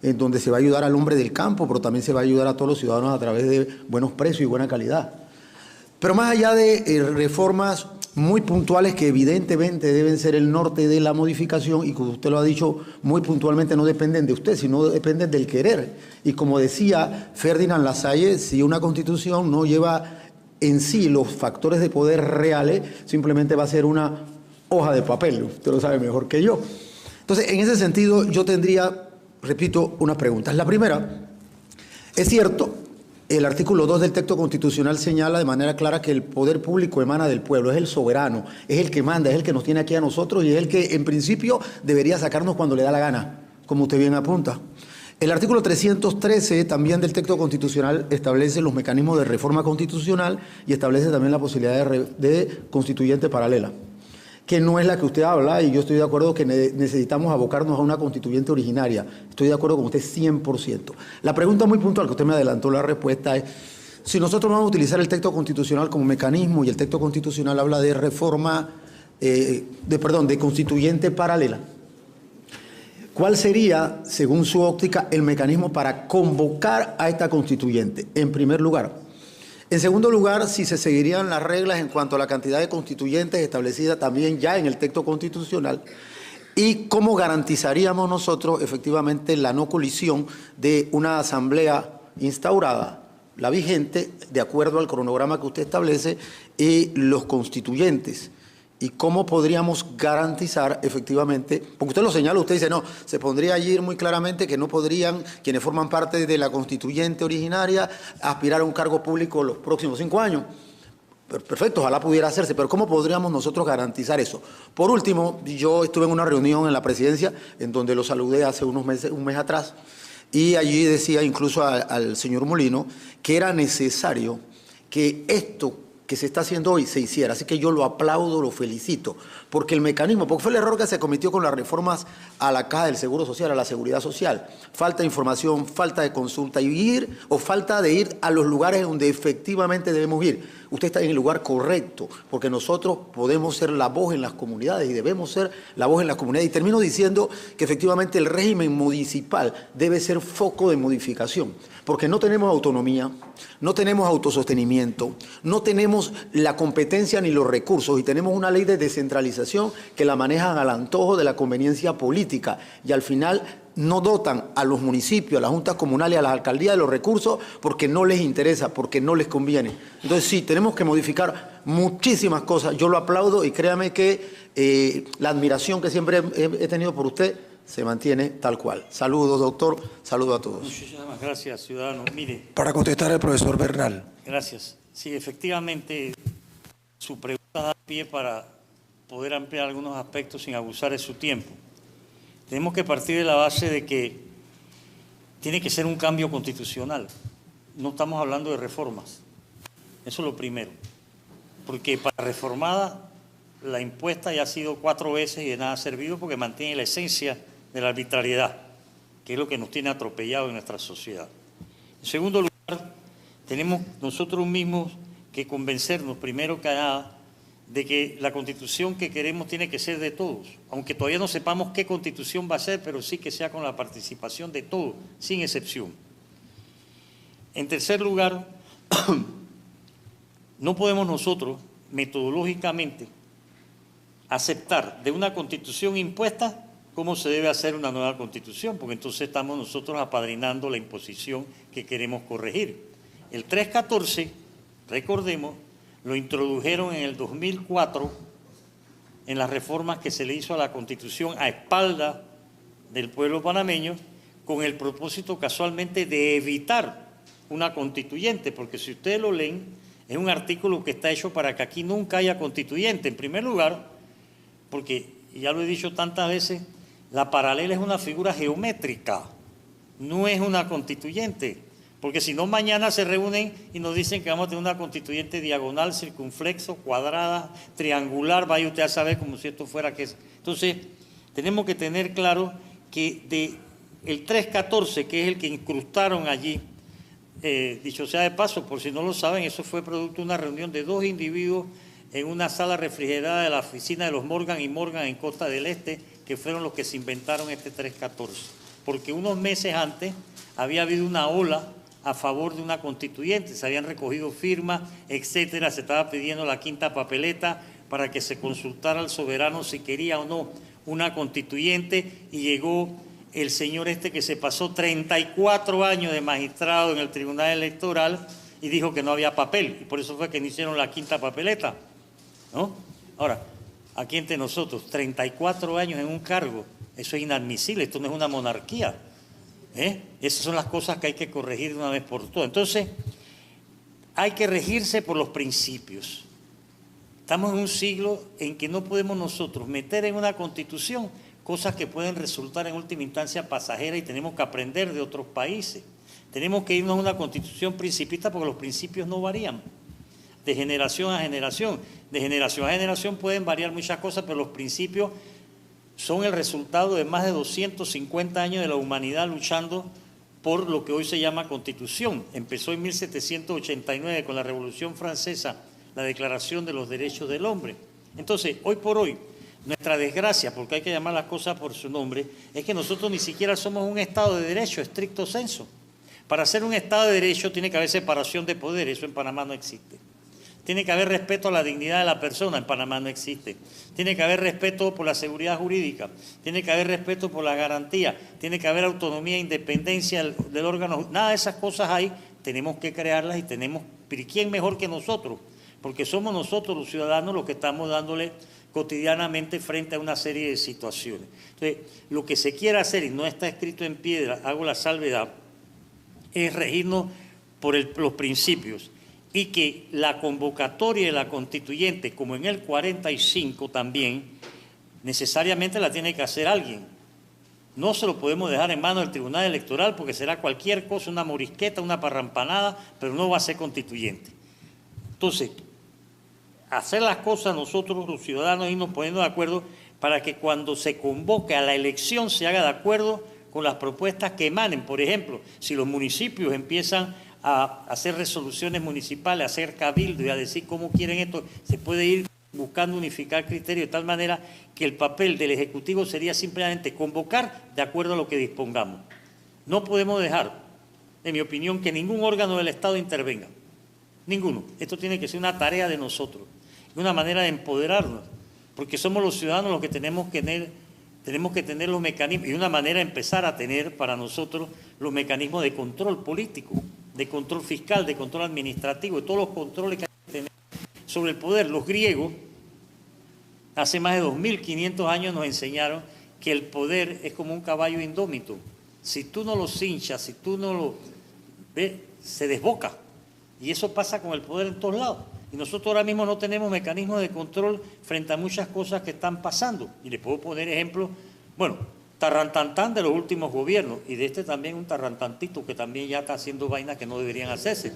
en donde se va a ayudar al hombre del campo, pero también se va a ayudar a todos los ciudadanos a través de buenos precios y buena calidad. Pero más allá de reformas muy puntuales que evidentemente deben ser el norte de la modificación, y como usted lo ha dicho, muy puntualmente no dependen de usted, sino dependen del querer. Y como decía Ferdinand Lassalle, si una constitución no lleva en sí los factores de poder reales, simplemente va a ser una hoja de papel, usted lo sabe mejor que yo. Entonces, en ese sentido, yo tendría, repito, unas preguntas. La primera, es cierto, el artículo 2 del texto constitucional señala de manera clara que el poder público emana del pueblo, es el soberano, es el que manda, es el que nos tiene aquí a nosotros y es el que en principio debería sacarnos cuando le da la gana, como usted bien apunta. El artículo 313 también del texto constitucional establece los mecanismos de reforma constitucional y establece también la posibilidad de constituyente paralela, que no es la que usted habla, y yo estoy de acuerdo que necesitamos abocarnos a una constituyente originaria. Estoy de acuerdo con usted 100%. La pregunta muy puntual, que usted me adelantó la respuesta, es si nosotros vamos a utilizar el texto constitucional como mecanismo, y el texto constitucional habla de reforma, de constituyente paralela, ¿cuál sería, según su óptica, el mecanismo para convocar a esta constituyente, en primer lugar? En segundo lugar, si se seguirían las reglas en cuanto a la cantidad de constituyentes establecida también ya en el texto constitucional, y cómo garantizaríamos nosotros efectivamente la no colisión de una asamblea instaurada, la vigente, de acuerdo al cronograma que usted establece, y los constituyentes. ¿Y cómo podríamos garantizar efectivamente? Porque usted lo señala, usted dice, no, se pondría allí muy claramente que no podrían quienes forman parte de la constituyente originaria aspirar a un cargo público los próximos 5 años. Perfecto, ojalá pudiera hacerse, pero ¿cómo podríamos nosotros garantizar eso? Por último, yo estuve en una reunión en la presidencia en donde lo saludé hace un mes atrás, y allí decía incluso al señor Molino que era necesario que esto que se está haciendo hoy se hiciera. Así que yo lo aplaudo, lo felicito, porque el mecanismo, porque fue el error que se cometió con las reformas a la Caja del Seguro Social, a la Seguridad Social. Falta de información, falta de consulta o falta de ir a los lugares donde efectivamente debemos ir. Usted está en el lugar correcto, porque nosotros podemos ser la voz en las comunidades y debemos ser la voz en las comunidades. Y termino diciendo que efectivamente el régimen municipal debe ser foco de modificación, porque no tenemos autonomía, no tenemos autosostenimiento, no tenemos la competencia ni los recursos, y tenemos una ley de descentralización que la manejan al antojo de la conveniencia política, y al final no dotan a los municipios, a las juntas comunales, a las alcaldías de los recursos porque no les interesa, porque no les conviene. Entonces sí, tenemos que modificar muchísimas cosas. Yo lo aplaudo y créame que la admiración que siempre he tenido por usted se mantiene tal cual. Saludos, doctor. Saludos a todos. Muchísimas gracias, ciudadano. Mire. Para contestar al profesor Bernal. Gracias. Sí, efectivamente, su pregunta da pie para poder ampliar algunos aspectos sin abusar de su tiempo. Tenemos que partir de la base de que tiene que ser un cambio constitucional. No estamos hablando de reformas. Eso es lo primero. Porque para reformada, la impuesta ya ha sido 4 veces y de nada ha servido porque mantiene la esencia de la arbitrariedad, que es lo que nos tiene atropellado en nuestra sociedad. En segundo lugar, tenemos nosotros mismos que convencernos, primero que nada, de que la constitución que queremos tiene que ser de todos, aunque todavía no sepamos qué constitución va a ser, pero sí que sea con la participación de todos, sin excepción. En tercer lugar, no podemos nosotros, metodológicamente, aceptar de una constitución impuesta cómo se debe hacer una nueva constitución, porque entonces estamos nosotros apadrinando la imposición que queremos corregir. El 314, recordemos, lo introdujeron en el 2004 en las reformas que se le hizo a la Constitución a espaldas del pueblo panameño con el propósito casualmente de evitar una constituyente, porque si ustedes lo leen, es un artículo que está hecho para que aquí nunca haya constituyente. En primer lugar, porque ya lo he dicho tantas veces, la paralela es una figura geométrica, no es una constituyente, porque si no mañana se reúnen y nos dicen que vamos a tener una constituyente diagonal, circunflexo, cuadrada, triangular, vaya usted a saber como si esto fuera que es. Entonces, tenemos que tener claro que de el 314, que es el que incrustaron allí, dicho sea de paso, por si no lo saben, eso fue producto de una reunión de 2 individuos en una sala refrigerada de la oficina de los Morgan y Morgan en Costa del Este, que fueron los que se inventaron este 314. Porque unos meses antes había habido una ola a favor de una constituyente, se habían recogido firmas, etcétera, se estaba pidiendo la 5ª papeleta para que se consultara al soberano si quería o no una constituyente, y llegó el señor este que se pasó 34 años de magistrado en el Tribunal Electoral y dijo que no había papel, y por eso fue que no hicieron la 5ª papeleta, ¿no? Ahora, aquí entre nosotros, 34 años en un cargo, eso es inadmisible, esto no es una monarquía, Esas son las cosas que hay que corregir de una vez por todas. Entonces, hay que regirse por los principios. Estamos en un siglo en que no podemos nosotros meter en una constitución cosas que pueden resultar en última instancia pasajeras, y tenemos que aprender de otros países. Tenemos que irnos a una constitución principista porque los principios no varían de generación a generación. De generación a generación pueden variar muchas cosas, pero los principios son el resultado de más de 250 años de la humanidad luchando por lo que hoy se llama Constitución. Empezó en 1789 con la Revolución Francesa, la Declaración de los Derechos del Hombre. Entonces, hoy por hoy, nuestra desgracia, porque hay que llamar las cosas por su nombre, es que nosotros ni siquiera somos un Estado de Derecho, estricto sensu. Para ser un Estado de Derecho tiene que haber separación de poderes, eso en Panamá no existe. Tiene que haber respeto a la dignidad de la persona, en Panamá no existe. Tiene que haber respeto por la seguridad jurídica, tiene que haber respeto por la garantía, tiene que haber autonomía e independencia del órgano. Nada de esas cosas hay, tenemos que crearlas y tenemos, pero ¿quién mejor que nosotros? Porque somos nosotros los ciudadanos los que estamos dándole cotidianamente frente a una serie de situaciones. Entonces, lo que se quiere hacer, y no está escrito en piedra, hago la salvedad, es regirnos por los principios, y que la convocatoria de la constituyente, como en el 45 también, necesariamente la tiene que hacer alguien. No se lo podemos dejar en manos del Tribunal Electoral porque será cualquier cosa, una morisqueta, una parrampanada, pero no va a ser constituyente. Entonces, hacer las cosas nosotros los ciudadanos, irnos poniendo de acuerdo para que cuando se convoque a la elección se haga de acuerdo con las propuestas que emanen. Por ejemplo, si los municipios empiezan a hacer resoluciones municipales, a hacer cabildo y a decir cómo quieren esto, se puede ir buscando unificar criterios de tal manera que el papel del Ejecutivo sería simplemente convocar de acuerdo a lo que dispongamos. No podemos dejar, en mi opinión, que ningún órgano del Estado intervenga. Ninguno. Esto tiene que ser una tarea de nosotros, una manera de empoderarnos, porque somos los ciudadanos los que tenemos que tener los mecanismos, y una manera de empezar a tener para nosotros los mecanismos de control político, de control fiscal, de control administrativo, de todos los controles que hay que tener sobre el poder. Los griegos, hace más de 2500 años, nos enseñaron que el poder es como un caballo indómito. Si tú no lo cinchas, si tú no lo ves, se desboca. Y eso pasa con el poder en todos lados. Y nosotros ahora mismo no tenemos mecanismos de control frente a muchas cosas que están pasando. Y les puedo poner ejemplos, bueno, tarrantantán de los últimos gobiernos, y de este también un tarrantantito que también ya está haciendo vainas que no deberían hacerse,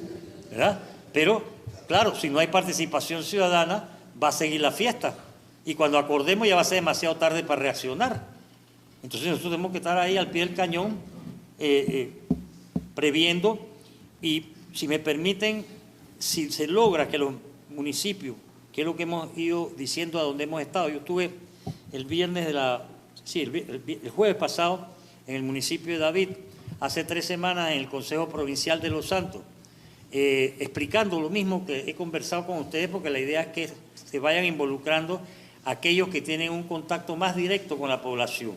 ¿verdad? Pero, claro, si no hay participación ciudadana, va a seguir la fiesta. Y cuando acordemos ya va a ser demasiado tarde para reaccionar. Entonces nosotros tenemos que estar ahí al pie del cañón, previendo, y si me permiten, si se logra que los municipios, que es lo que hemos ido diciendo a donde hemos estado, yo estuve el viernes el jueves pasado en el municipio de David, hace 3 semanas en el Consejo Provincial de Los Santos, explicando lo mismo que he conversado con ustedes, porque la idea es que se vayan involucrando aquellos que tienen un contacto más directo con la población,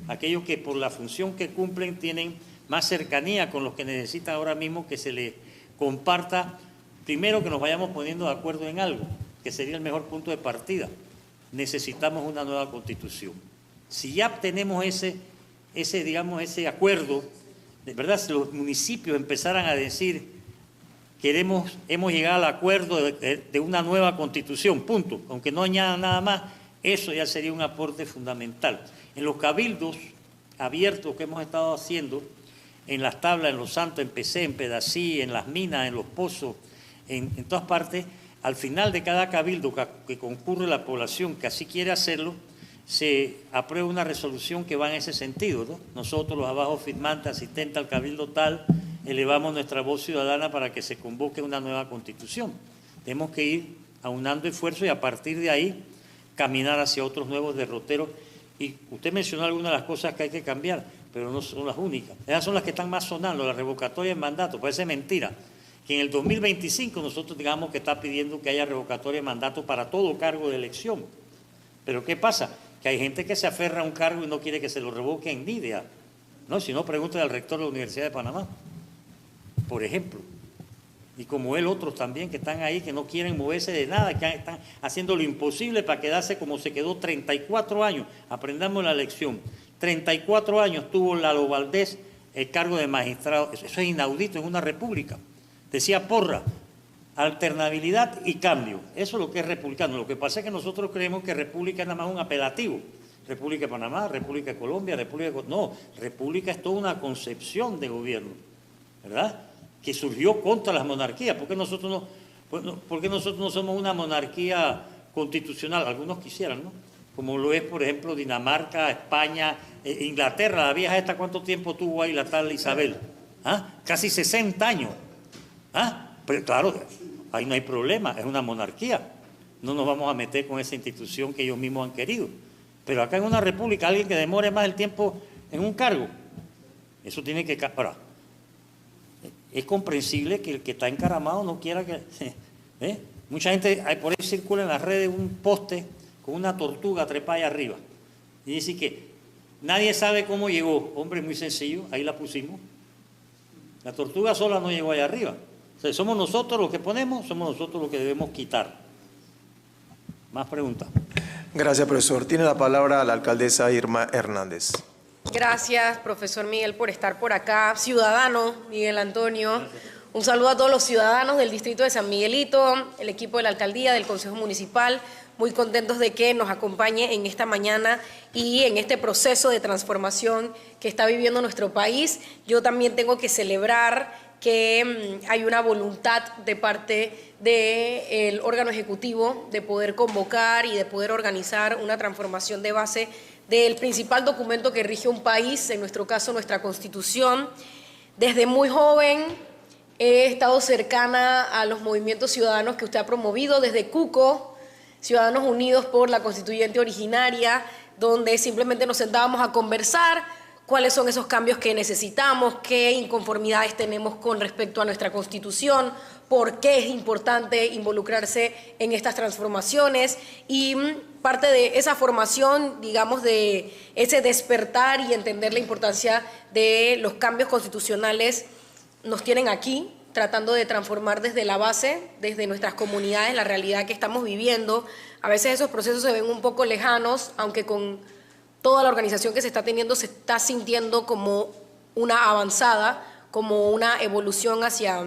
aquellos que por la función que cumplen tienen más cercanía con los que necesitan ahora mismo que se les comparta. Primero, que nos vayamos poniendo de acuerdo en algo, que sería el mejor punto de partida. Necesitamos una nueva Constitución. Si ya tenemos digamos, ese acuerdo, de verdad, si los municipios empezaran a decir, hemos llegado al acuerdo de una nueva constitución, punto, aunque no añadan nada más, eso ya sería un aporte fundamental. En los cabildos abiertos que hemos estado haciendo, en las tablas, en Los Santos, en PC, en Pedací, en las minas, en los pozos, en todas partes, al final de cada cabildo que concurre la población que así quiere hacerlo, se aprueba una resolución que va en ese sentido, ¿no? Nosotros, los abajo firmantes, asistentes al cabildo tal, elevamos nuestra voz ciudadana para que se convoque una nueva constitución. Tenemos que ir aunando esfuerzos y a partir de ahí caminar hacia otros nuevos derroteros. Y usted mencionó algunas de las cosas que hay que cambiar, pero no son las únicas. Esas son las que están más sonando, la revocatoria de mandato. Parece mentira que en el 2025 nosotros digamos que está pidiendo que haya revocatoria de mandato para todo cargo de elección. Pero ¿qué pasa? Que hay gente que se aferra a un cargo y no quiere que se lo revoquen ni idea. No, si no, pregúntale al rector de la Universidad de Panamá, por ejemplo. Y como él, otros también que están ahí, que no quieren moverse de nada, que están haciendo lo imposible para quedarse como se quedó 34 años. Aprendamos la lección. 34 años tuvo Lalo Valdés el cargo de magistrado. Eso es inaudito en una república. Decía Porra, alternabilidad y cambio. Eso es lo que es republicano. Lo que pasa es que nosotros creemos que república es nada más un apelativo. República de Panamá, República de Colombia, No, república es toda una concepción de gobierno, ¿verdad? Que surgió contra las monarquías. ¿Por qué nosotros no somos una monarquía constitucional? Algunos quisieran, ¿no? Como lo es, por ejemplo, Dinamarca, España, Inglaterra. La vieja esta, ¿cuánto tiempo tuvo ahí la tal Isabel? ¿Ah? Casi 60 años. ¿Ah? Pero claro, ahí no hay problema, es una monarquía. No nos vamos a meter con esa institución que ellos mismos han querido. Pero acá en una república, alguien que demore más el tiempo en un cargo, eso tiene que... Ahora, es comprensible que el que está encaramado no quiera que... Mucha gente, por ahí circula en las redes un poste con una tortuga trepada ahí arriba. Y dice que nadie sabe cómo llegó. Hombre, muy sencillo, ahí la pusimos. La tortuga sola no llegó allá arriba. O sea, somos nosotros los que ponemos, somos nosotros los que debemos quitar. Más preguntas. Gracias, profesor. Tiene la palabra la alcaldesa Irma Hernández. Gracias, profesor Miguel, por estar por acá. Ciudadano Miguel Antonio. Gracias. Un saludo a todos los ciudadanos del distrito de San Miguelito, el equipo de la alcaldía, del Consejo Municipal. Muy contentos de que nos acompañe en esta mañana y en este proceso de transformación que está viviendo nuestro país. Yo también tengo que celebrar que hay una voluntad de parte del órgano ejecutivo de poder convocar y de poder organizar una transformación de base del principal documento que rige un país, en nuestro caso nuestra Constitución. Desde muy joven he estado cercana a los movimientos ciudadanos que usted ha promovido, desde CUCO, Ciudadanos Unidos por la Constituyente Originaria, donde simplemente nos sentábamos a conversar cuáles son esos cambios que necesitamos, qué inconformidades tenemos con respecto a nuestra Constitución, por qué es importante involucrarse en estas transformaciones. Y parte de esa formación, digamos, de ese despertar y entender la importancia de los cambios constitucionales, nos tienen aquí, tratando de transformar desde la base, desde nuestras comunidades, la realidad que estamos viviendo. A veces esos procesos se ven un poco lejanos, aunque con toda la organización que se está teniendo se está sintiendo como una avanzada, como una evolución hacia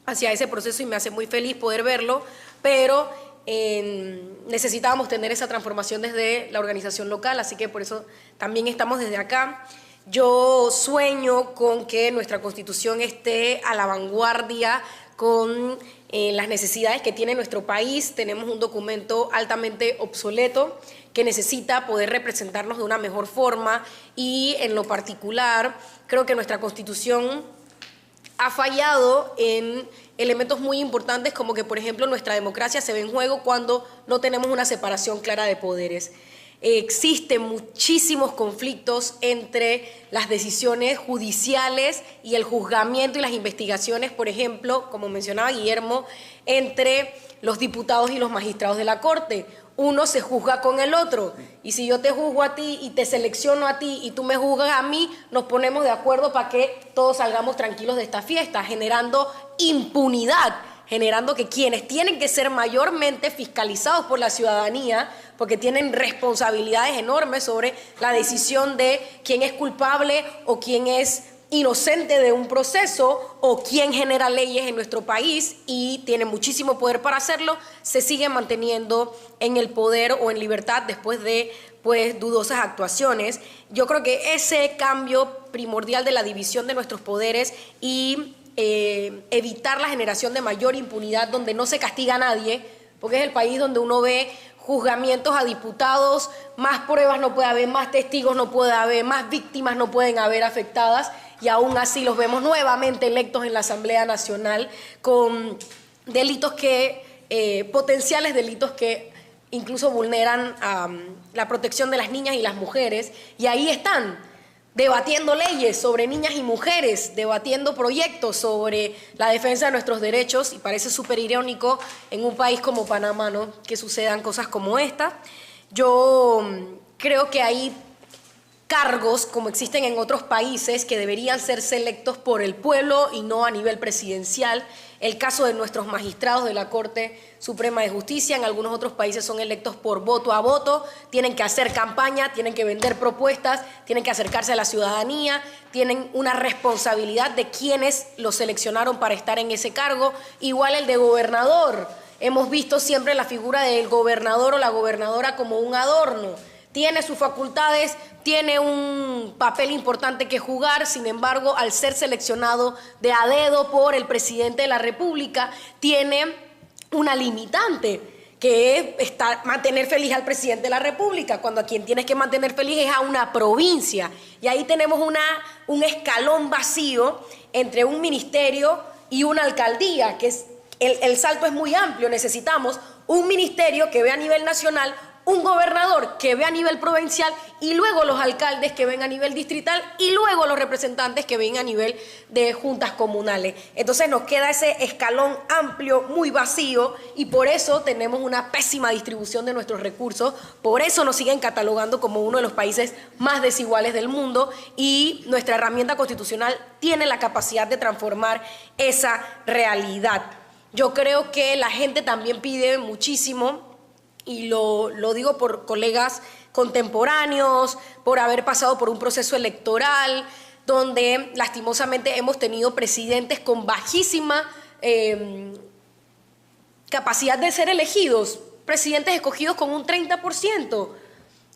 ese proceso, y me hace muy feliz poder verlo, pero necesitábamos tener esa transformación desde la organización local, así que por eso también estamos desde acá. Yo sueño con que nuestra Constitución esté a la vanguardia con las necesidades que tiene nuestro país. Tenemos un documento altamente obsoleto que necesita poder representarnos de una mejor forma, y en lo particular creo que nuestra Constitución ha fallado en elementos muy importantes, como que, por ejemplo, nuestra democracia se ve en juego cuando no tenemos una separación clara de poderes. Existen muchísimos conflictos entre las decisiones judiciales y el juzgamiento y las investigaciones, por ejemplo, como mencionaba Guillermo, entre los diputados y los magistrados de la Corte. Uno se juzga con el otro, y si yo te juzgo a ti y te selecciono a ti y tú me juzgas a mí, nos ponemos de acuerdo para que todos salgamos tranquilos de esta fiesta, generando impunidad, generando que quienes tienen que ser mayormente fiscalizados por la ciudadanía, porque tienen responsabilidades enormes sobre la decisión de quién es culpable o quién es inocente de un proceso o quién genera leyes en nuestro país, y tiene muchísimo poder para hacerlo, se sigue manteniendo en el poder o en libertad después de dudosas actuaciones. Yo creo que ese cambio primordial de la división de nuestros poderes y evitar la generación de mayor impunidad donde no se castiga a nadie, porque es el país donde uno ve juzgamientos a diputados, más pruebas no puede haber, más testigos no puede haber, más víctimas no pueden haber afectadas, y aún así los vemos nuevamente electos en la Asamblea Nacional con delitos potenciales delitos que incluso vulneran la protección de las niñas y las mujeres, y ahí están debatiendo leyes sobre niñas y mujeres, debatiendo proyectos sobre la defensa de nuestros derechos, y parece súper irónico en un país como Panamá, ¿no?, que sucedan cosas como esta. Yo creo que hay cargos, como existen en otros países, que deberían ser selectos por el pueblo y no a nivel presidencial. El caso de nuestros magistrados de la Corte Suprema de Justicia, en algunos otros países son electos por voto a voto, tienen que hacer campaña, tienen que vender propuestas, tienen que acercarse a la ciudadanía, tienen una responsabilidad de quienes los seleccionaron para estar en ese cargo. Igual el de gobernador, hemos visto siempre la figura del gobernador o la gobernadora como un adorno. Tiene sus facultades, tiene un papel importante que jugar, sin embargo, al ser seleccionado de a dedo por el presidente de la República, tiene una limitante, que es mantener feliz al presidente de la República, cuando a quien tienes que mantener feliz es a una provincia. Y ahí tenemos un escalón vacío entre un ministerio y una alcaldía, que es, el salto es muy amplio. Necesitamos un ministerio que vea a nivel nacional, un gobernador que ve a nivel provincial, y luego los alcaldes que ven a nivel distrital, y luego los representantes que ven a nivel de juntas comunales. Entonces nos queda ese escalón amplio, muy vacío, y por eso tenemos una pésima distribución de nuestros recursos, por eso nos siguen catalogando como uno de los países más desiguales del mundo, y nuestra herramienta constitucional tiene la capacidad de transformar esa realidad. Yo creo que la gente también pide muchísimo, y lo digo por colegas contemporáneos, por haber pasado por un proceso electoral donde lastimosamente hemos tenido presidentes con bajísima capacidad de ser elegidos, presidentes escogidos con un 30%.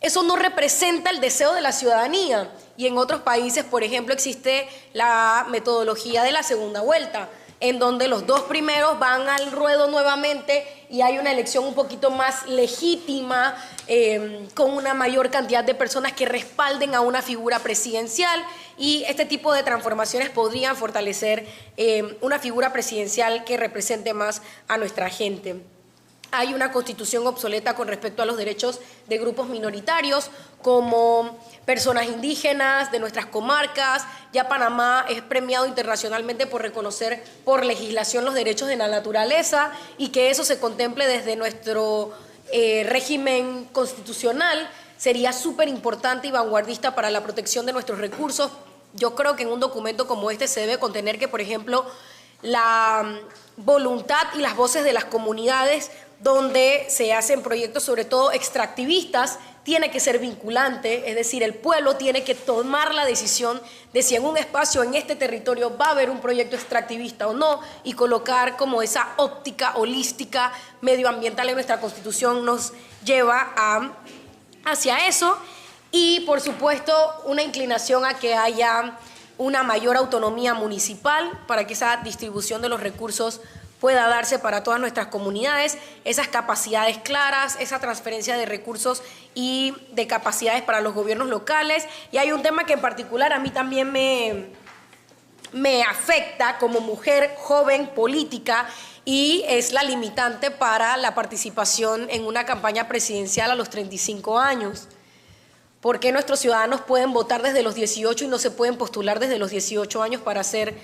Eso no representa el deseo de la ciudadanía, y en otros países, por ejemplo, existe la metodología de la segunda vuelta, en donde los dos primeros van al ruedo nuevamente y hay una elección un poquito más legítima, con una mayor cantidad de personas que respalden a una figura presidencial, y este tipo de transformaciones podrían fortalecer una figura presidencial que represente más a nuestra gente. Hay una constitución obsoleta con respecto a los derechos de grupos minoritarios, como personas indígenas de nuestras comarcas. Ya Panamá es premiado internacionalmente por reconocer por legislación los derechos de la naturaleza, y que eso se contemple desde nuestro régimen constitucional sería súper importante y vanguardista para la protección de nuestros recursos. Yo creo que en un documento como este se debe contener que, por ejemplo, la voluntad y las voces de las comunidades donde se hacen proyectos, sobre todo extractivistas, tiene que ser vinculante, es decir, el pueblo tiene que tomar la decisión de si en un espacio, en este territorio, va a haber un proyecto extractivista o no, y colocar como esa óptica holística medioambiental en nuestra Constitución nos lleva hacia eso. Y, por supuesto, una inclinación a que haya una mayor autonomía municipal para que esa distribución de los recursos pueda darse para todas nuestras comunidades, esas capacidades claras, esa transferencia de recursos y de capacidades para los gobiernos locales. Y hay un tema que en particular a mí también me afecta como mujer joven política, y es la limitante para la participación en una campaña presidencial a los 35 años. ¿Por qué nuestros ciudadanos pueden votar desde los 18 y no se pueden postular desde los 18 años para ser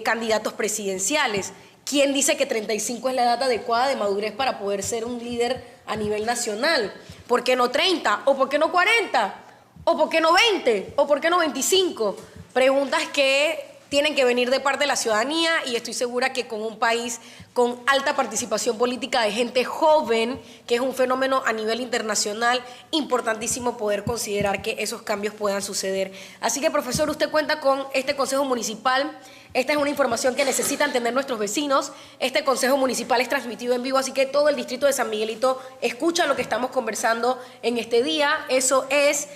candidatos presidenciales? ¿Quién dice que 35 es la edad adecuada de madurez para poder ser un líder a nivel nacional? ¿Por qué no 30? ¿O por qué no 40? ¿O por qué no 20? ¿O por qué no 25? Preguntas que tienen que venir de parte de la ciudadanía y estoy segura que con un país con alta participación política de gente joven, que es un fenómeno a nivel internacional, importantísimo poder considerar que esos cambios puedan suceder. Así que, profesor, usted cuenta con este Consejo Municipal. Esta es una información que necesitan tener nuestros vecinos. Este Consejo Municipal es transmitido en vivo, así que todo el distrito de San Miguelito escucha lo que estamos conversando en este día. Eso es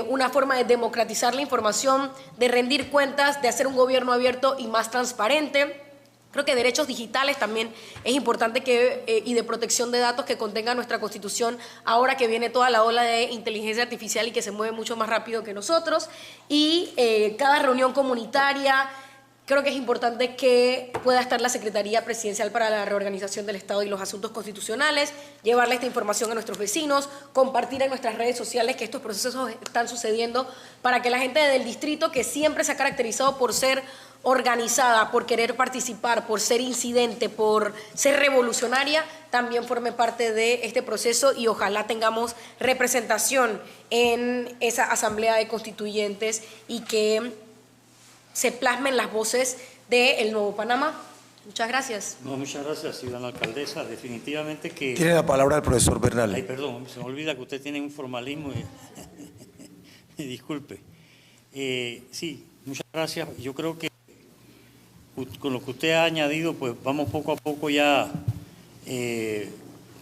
una forma de democratizar la información, de rendir cuentas, de hacer un gobierno abierto y más transparente. Creo que derechos digitales también es importante y de protección de datos que contenga nuestra Constitución, ahora que viene toda la ola de inteligencia artificial y que se mueve mucho más rápido que nosotros. Y cada reunión comunitaria, creo que es importante que pueda estar la Secretaría Presidencial para la Reorganización del Estado y los Asuntos Constitucionales, llevarle esta información a nuestros vecinos, compartir en nuestras redes sociales que estos procesos están sucediendo para que la gente del distrito, que siempre se ha caracterizado por ser organizada, por querer participar, por ser incidente, por ser revolucionaria, también forme parte de este proceso y ojalá tengamos representación en esa asamblea de constituyentes y que se plasmen las voces del Nuevo Panamá. Muchas gracias. No, muchas gracias, ciudadana alcaldesa. Definitivamente que... Tiene la palabra el profesor Bernal. Ay, perdón, se me olvida que usted tiene un formalismo. Disculpe. Sí, muchas gracias. Yo creo que con lo que usted ha añadido, pues vamos poco a poco ya,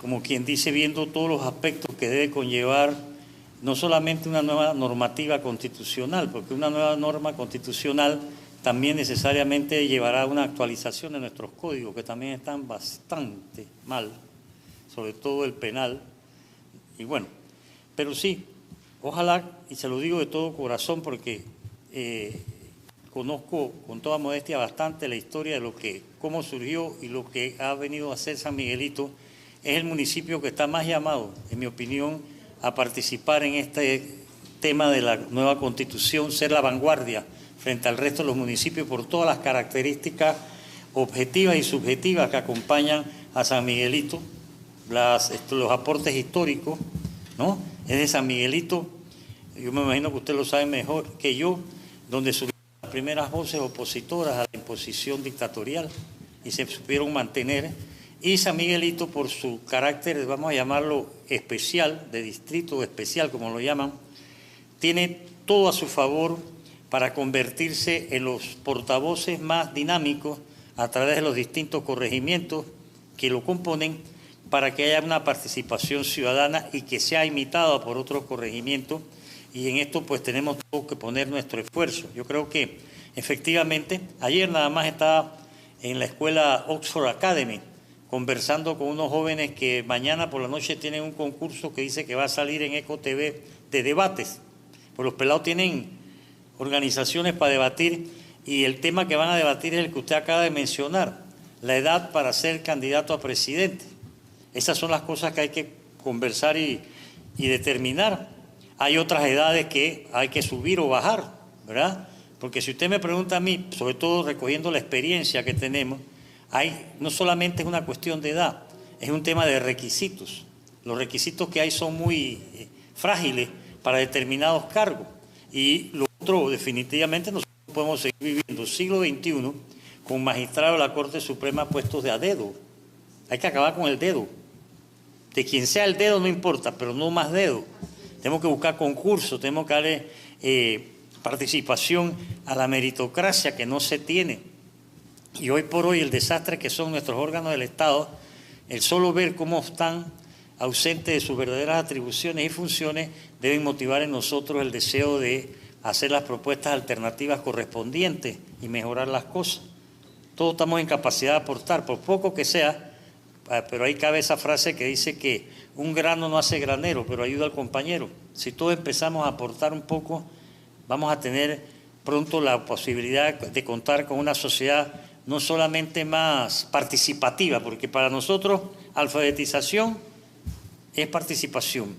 como quien dice, viendo todos los aspectos que debe conllevar no solamente una nueva normativa constitucional, porque una nueva norma constitucional también necesariamente llevará a una actualización de nuestros códigos, que también están bastante mal, sobre todo el penal. Y bueno, pero sí, ojalá, y se lo digo de todo corazón, porque conozco con toda modestia bastante la historia de cómo surgió y lo que ha venido a hacer San Miguelito. Es el municipio que está más llamado, en mi opinión, a participar en este tema de la nueva Constitución, ser la vanguardia frente al resto de los municipios por todas las características objetivas y subjetivas que acompañan a San Miguelito, los aportes históricos, ¿no? Es de San Miguelito, yo me imagino que usted lo sabe mejor que yo, donde surgieron las primeras voces opositoras a la imposición dictatorial y se supieron mantener. Y San Miguelito, por su carácter, vamos a llamarlo especial, de distrito especial, como lo llaman, tiene todo a su favor para convertirse en los portavoces más dinámicos a través de los distintos corregimientos que lo componen, para que haya una participación ciudadana y que sea imitada por otros corregimientos. Y en esto pues tenemos que poner nuestro esfuerzo. Yo creo que efectivamente, ayer nada más estaba en la escuela Oxford Academy, conversando con unos jóvenes que mañana por la noche tienen un concurso que dice que va a salir en Eco TV de debates. Pues los pelados tienen organizaciones para debatir y el tema que van a debatir es el que usted acaba de mencionar, la edad para ser candidato a presidente. Esas son las cosas que hay que conversar y determinar. Hay otras edades que hay que subir o bajar, ¿verdad? Porque si usted me pregunta a mí, sobre todo recogiendo la experiencia que tenemos, no solamente es una cuestión de edad, es un tema de requisitos. Los requisitos que hay son muy frágiles para determinados cargos. Y lo otro, definitivamente, nosotros podemos seguir viviendo siglo XXI con magistrados de la Corte Suprema puestos de a dedo. Hay que acabar con el dedo. De quien sea el dedo no importa, pero no más dedo. Tenemos que buscar concursos, tenemos que darle participación a la meritocracia que no se tiene. Y hoy por hoy el desastre que son nuestros órganos del Estado, el solo ver cómo están ausentes de sus verdaderas atribuciones y funciones, deben motivar en nosotros el deseo de hacer las propuestas alternativas correspondientes y mejorar las cosas. Todos estamos en capacidad de aportar, por poco que sea, pero ahí cabe esa frase que dice que un grano no hace granero, pero ayuda al compañero. Si todos empezamos a aportar un poco, vamos a tener pronto la posibilidad de contar con una sociedad no solamente más participativa, porque para nosotros alfabetización es participación.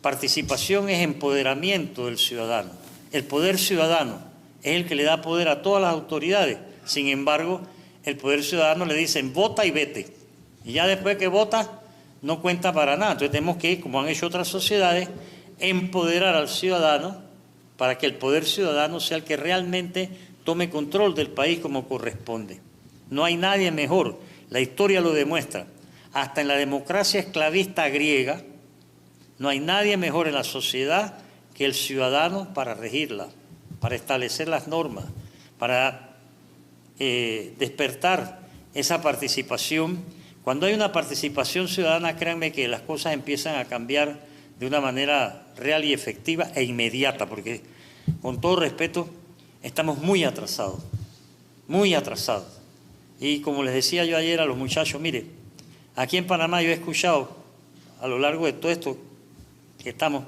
Participación es empoderamiento del ciudadano. El poder ciudadano es el que le da poder a todas las autoridades. Sin embargo, el poder ciudadano le dicen vota y vete. Y ya después que vota no cuenta para nada. Entonces tenemos que, como han hecho otras sociedades, empoderar al ciudadano para que el poder ciudadano sea el que realmente tome control del país como corresponde. No hay nadie mejor, la historia lo demuestra. Hasta en la democracia esclavista griega, no hay nadie mejor en la sociedad que el ciudadano para regirla, para establecer las normas, para despertar esa participación. Cuando hay una participación ciudadana, créanme que las cosas empiezan a cambiar de una manera real y efectiva e inmediata, porque con todo respeto estamos muy atrasados, muy atrasados. Y como les decía yo ayer a los muchachos, mire, aquí en Panamá yo he escuchado a lo largo de todo esto que estamos,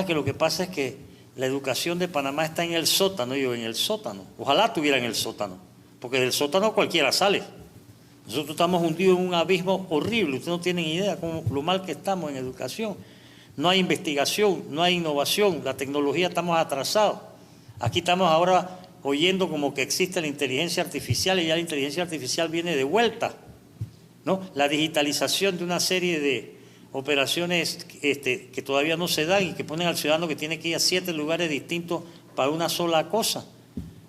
que lo que pasa es que la educación de Panamá está en el sótano. Yo, en el sótano, ojalá estuviera en el sótano, porque del sótano cualquiera sale. Nosotros estamos hundidos en un abismo horrible, ustedes no tienen idea cómo lo mal que estamos en educación. No hay investigación, no hay innovación, la tecnología estamos atrasados. Aquí estamos ahora oyendo como que existe la inteligencia artificial y ya la inteligencia artificial viene de vuelta, ¿no? La digitalización de una serie de operaciones que todavía no se dan y que ponen al ciudadano que tiene que ir a 7 lugares distintos para una sola cosa,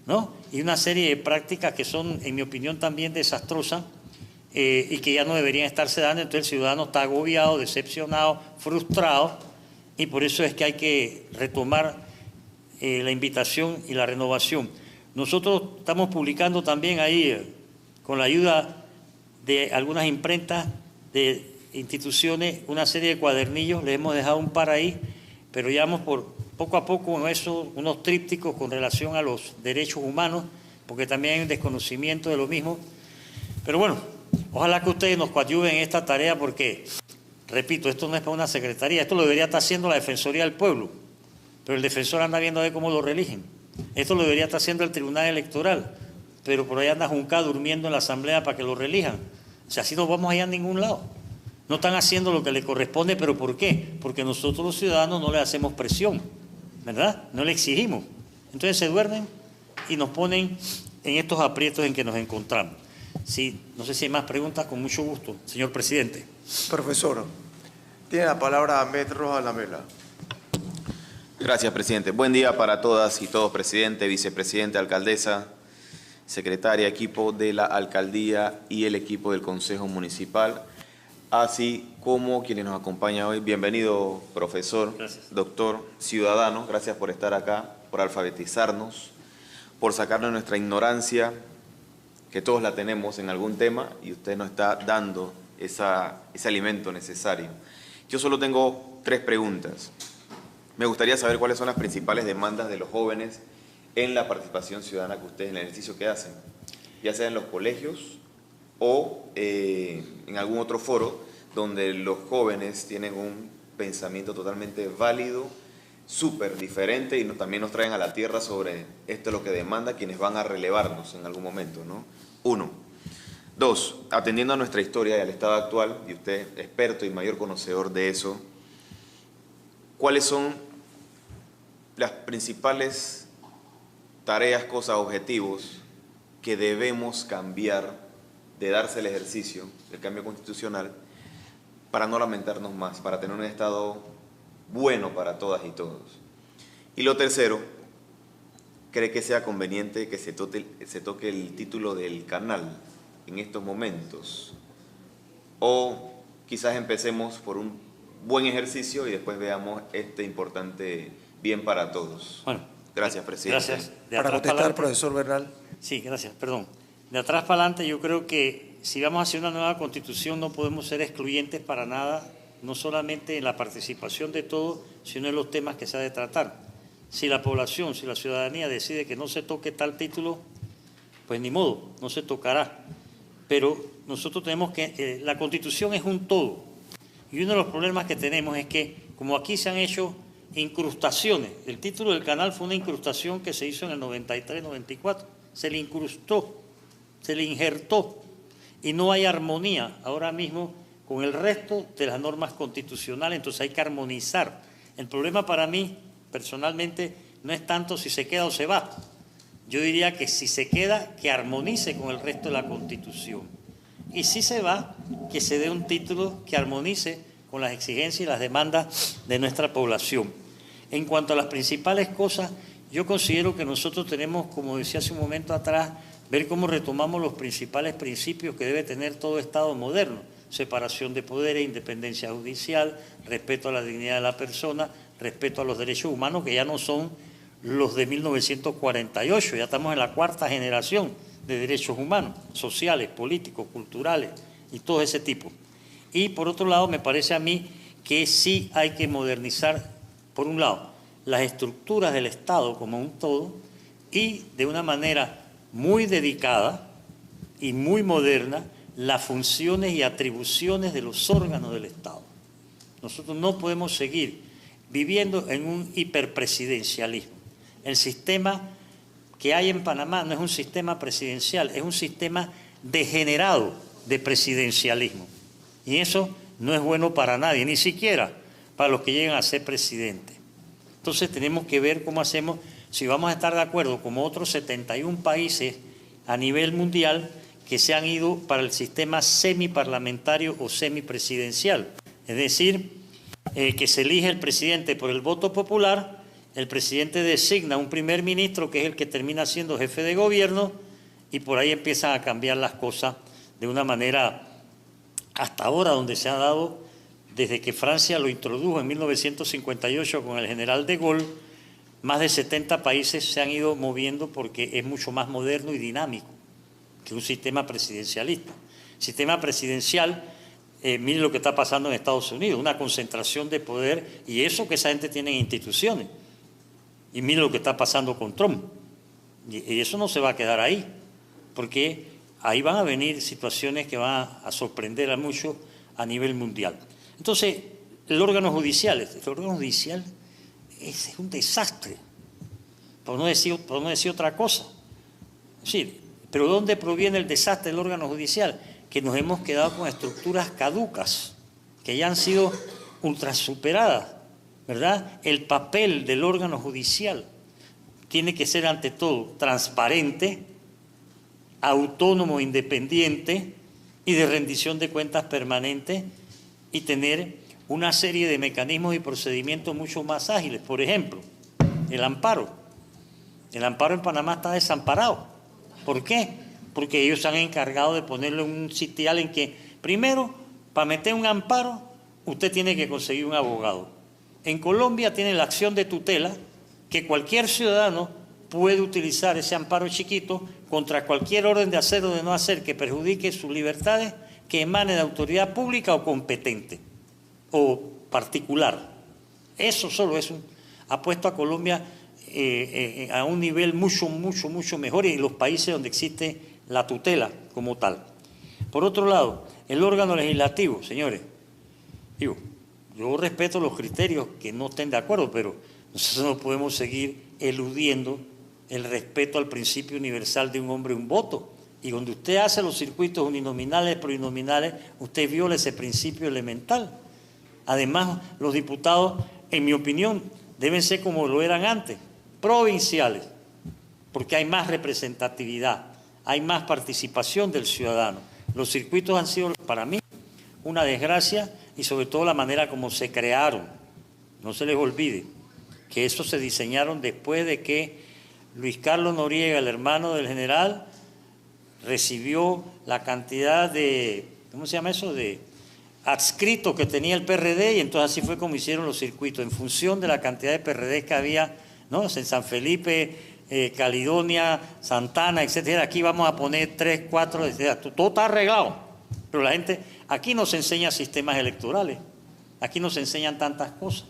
¿no? Y una serie de prácticas que son, en mi opinión, también desastrosas y que ya no deberían estarse dando. Entonces el ciudadano está agobiado, decepcionado, frustrado, y por eso es que hay que retomar la invitación y la renovación. Nosotros estamos publicando también ahí, con la ayuda de algunas imprentas, de instituciones, una serie de cuadernillos, les hemos dejado un par ahí, pero ya vamos poco a poco con eso, unos trípticos con relación a los derechos humanos, porque también hay un desconocimiento de lo mismo. Pero bueno, ojalá que ustedes nos coadyuven en esta tarea, porque, repito, esto no es para una secretaría, esto lo debería estar haciendo la Defensoría del Pueblo, pero el defensor anda viendo a ver cómo lo reeligen. Esto lo debería estar haciendo el Tribunal Electoral, pero por ahí anda Juncal durmiendo en la Asamblea para que lo reelijan. O sea, así no vamos allá a ningún lado. No están haciendo lo que le corresponde, ¿pero por qué? Porque nosotros los ciudadanos no le hacemos presión, ¿verdad? No le exigimos. Entonces se duermen y nos ponen en estos aprietos en que nos encontramos. Sí, no sé si hay más preguntas, con mucho gusto, señor presidente. Profesor, tiene la palabra Ahmed Rojas Lamela. Gracias, presidente. Buen día para todas y todos, presidente, vicepresidente, alcaldesa, secretaria, equipo de la alcaldía y el equipo del Consejo Municipal, así como quienes nos acompañan hoy. Bienvenido, profesor, Gracias. Doctor, ciudadano, gracias por estar acá, por alfabetizarnos, por sacarnos nuestra ignorancia, que todos la tenemos en algún tema, y usted nos está dando ese alimento necesario. Yo solo tengo 3 preguntas. Me gustaría saber cuáles son las principales demandas de los jóvenes en la participación ciudadana que ustedes, en el ejercicio que hacen, ya sea en los colegios o en algún otro foro donde los jóvenes tienen un pensamiento totalmente válido, súper diferente, y también nos traen a la tierra sobre esto es lo que demanda quienes van a relevarnos en algún momento, ¿no? 1. 2. Atendiendo a nuestra historia y al estado actual, y usted experto y mayor conocedor de eso, ¿cuáles son las principales tareas, cosas, objetivos que debemos cambiar de darse el ejercicio del cambio constitucional para no lamentarnos más, para tener un Estado bueno para todas y todos? Y lo tercero, ¿cree que sea conveniente que se toque el título del canal en estos momentos? O quizás empecemos por un buen ejercicio y después veamos este importante bien para todos. Bueno, gracias, presidente. Gracias. De Para atrás contestar, adelante. profesor Bernal. Sí, gracias, perdón. De atrás para adelante, yo creo que si vamos a hacer una nueva constitución no podemos ser excluyentes para nada, no solamente en la participación de todos, sino en los temas que se ha de tratar. Si la población, si la ciudadanía decide que no se toque tal título, pues ni modo, no se tocará. Pero nosotros tenemos que, la constitución es un todo. Y uno de los problemas que tenemos es que, como aquí se han hecho incrustaciones, el título del canal fue una incrustación que se hizo en el 93-94, se le incrustó, se le injertó, y no hay armonía ahora mismo con el resto de las normas constitucionales, entonces hay que armonizar. El problema para mí, personalmente, no es tanto si se queda o se va. Yo diría que si se queda, que armonice con el resto de la Constitución. Y si se va, que se dé un título que armonice con las exigencias y las demandas de nuestra población. En cuanto a las principales cosas, yo considero que nosotros tenemos, como decía hace un momento atrás, ver cómo retomamos los principales principios que debe tener todo Estado moderno: separación de poderes, independencia judicial, respeto a la dignidad de la persona, respeto a los derechos humanos, que ya no son los de 1948, ya estamos en la cuarta generación de derechos humanos, sociales, políticos, culturales y todo ese tipo. Y por otro lado, me parece a mí que sí hay que modernizar, por un lado, las estructuras del Estado como un todo, y de una manera muy dedicada y muy moderna las funciones y atribuciones de los órganos del Estado. Nosotros no podemos seguir viviendo en un hiperpresidencialismo. El sistema que hay en Panamá no es un sistema presidencial, es un sistema degenerado de presidencialismo. Y eso no es bueno para nadie, ni siquiera para los que llegan a ser presidentes. Entonces tenemos que ver cómo hacemos, si vamos a estar de acuerdo como otros 71 países a nivel mundial que se han ido para el sistema semiparlamentario o semipresidencial. Es decir, que se elige el presidente por el voto popular, el presidente designa un primer ministro que es el que termina siendo jefe de gobierno, y por ahí empiezan a cambiar las cosas de una manera hasta ahora donde se ha dado desde que Francia lo introdujo en 1958 con el general de Gaulle. Más de 70 países se han ido moviendo porque es mucho más moderno y dinámico que un sistema presidencialista. Sistema presidencial, mire lo que está pasando en Estados Unidos, una concentración de poder, y eso que esa gente tiene en instituciones. Y mire lo que está pasando con Trump. Y eso no se va a quedar ahí, porque ahí van a venir situaciones que van a sorprender a muchos a nivel mundial. Entonces, el órgano judicial es un desastre, por no decir otra cosa. Sí, pero ¿dónde proviene el desastre del órgano judicial? Que nos hemos quedado con estructuras caducas, que ya han sido ultrasuperadas, ¿verdad? El papel del órgano judicial tiene que ser ante todo transparente, autónomo, independiente y de rendición de cuentas permanente, y tener una serie de mecanismos y procedimientos mucho más ágiles. Por ejemplo, el amparo. El amparo en Panamá está desamparado. ¿Por qué? Porque ellos se han encargado de ponerlo en un sitial en que, primero, para meter un amparo, usted tiene que conseguir un abogado. En Colombia tiene la acción de tutela, que cualquier ciudadano puede utilizar ese amparo chiquito contra cualquier orden de hacer o de no hacer que perjudique sus libertades, que emane de autoridad pública o competente o particular. Eso solo ha puesto a Colombia a un nivel mucho mejor, y los países donde existe la tutela como tal. Por otro lado, el órgano legislativo, señores, digo, yo respeto los criterios que no estén de acuerdo, pero nosotros no podemos seguir eludiendo el respeto al principio universal de un hombre, un voto. Y cuando usted hace los circuitos uninominales, plurinominales, usted viola ese principio elemental. Además, los diputados, en mi opinión, deben ser como lo eran antes, provinciales, porque hay más representatividad, hay más participación del ciudadano. Los circuitos han sido, para mí, una desgracia, y sobre todo la manera como se crearon. No se les olvide que eso se diseñaron después de que Luis Carlos Noriega, el hermano del general, recibió la cantidad de, ¿cómo se llama eso?, de adscritos que tenía el PRD, y entonces así fue como hicieron los circuitos, en función de la cantidad de PRD que había, ¿no?, en San Felipe, Caledonia, Santana, etcétera. Aquí vamos a poner 3, 4, etcétera. Todo está arreglado, pero la gente, aquí no se enseña sistemas electorales, aquí no se enseñan tantas cosas.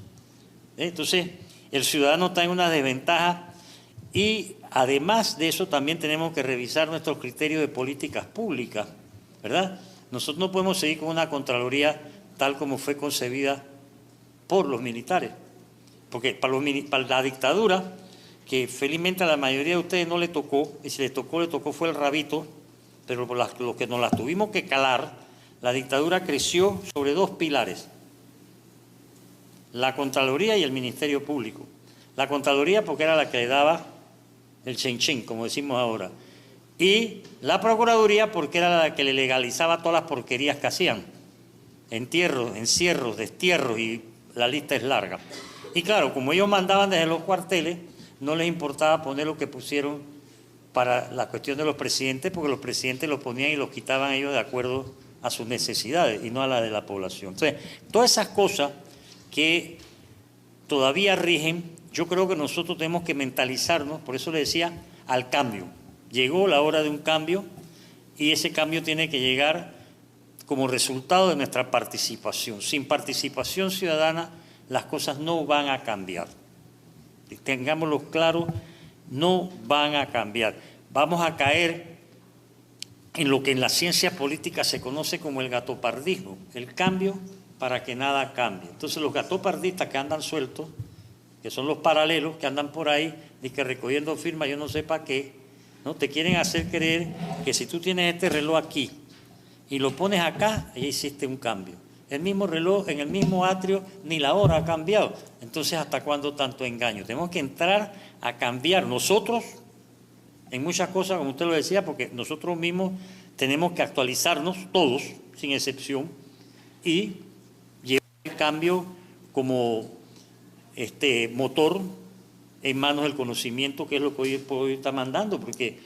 Entonces, el ciudadano está en una desventaja. Y además de eso también tenemos que revisar nuestros criterios de políticas públicas, ¿verdad? Nosotros no podemos seguir con una Contraloría tal como fue concebida por los militares, porque para la dictadura, que felizmente a la mayoría de ustedes no le tocó, y si le tocó fue el rabito, pero por los que nos las tuvimos que calar, la dictadura creció sobre dos pilares: la Contraloría y el Ministerio Público. La Contraloría porque era la que le daba el chin-chin, como decimos ahora, y la Procuraduría porque era la que le legalizaba todas las porquerías que hacían, entierros, encierros, destierros, y la lista es larga. Y claro, como ellos mandaban desde los cuarteles, no les importaba poner lo que pusieron para la cuestión de los presidentes, porque los presidentes lo ponían y lo quitaban ellos de acuerdo a sus necesidades y no a la de la población. Entonces, todas esas cosas que todavía rigen, yo creo que nosotros tenemos que mentalizarnos, por eso le decía, al cambio. Llegó la hora de un cambio y ese cambio tiene que llegar como resultado de nuestra participación. Sin participación ciudadana, las cosas no van a cambiar. Tengámoslo claro, no van a cambiar. Vamos a caer en lo que en la ciencia política se conoce como el gatopardismo, el cambio para que nada cambie. Entonces los gatopardistas que andan sueltos, que son los paralelos que andan por ahí y que recogiendo firmas, yo no sé para qué, ¿no? Te quieren hacer creer que si tú tienes este reloj aquí y lo pones acá, ya hiciste un cambio. El mismo reloj, en el mismo atrio, ni la hora ha cambiado. Entonces, ¿hasta cuándo tanto engaño? Tenemos que entrar a cambiar nosotros en muchas cosas, como usted lo decía, porque nosotros mismos tenemos que actualizarnos, todos, sin excepción, y llevar el cambio como motor en manos del conocimiento, que es lo que hoy está mandando, porque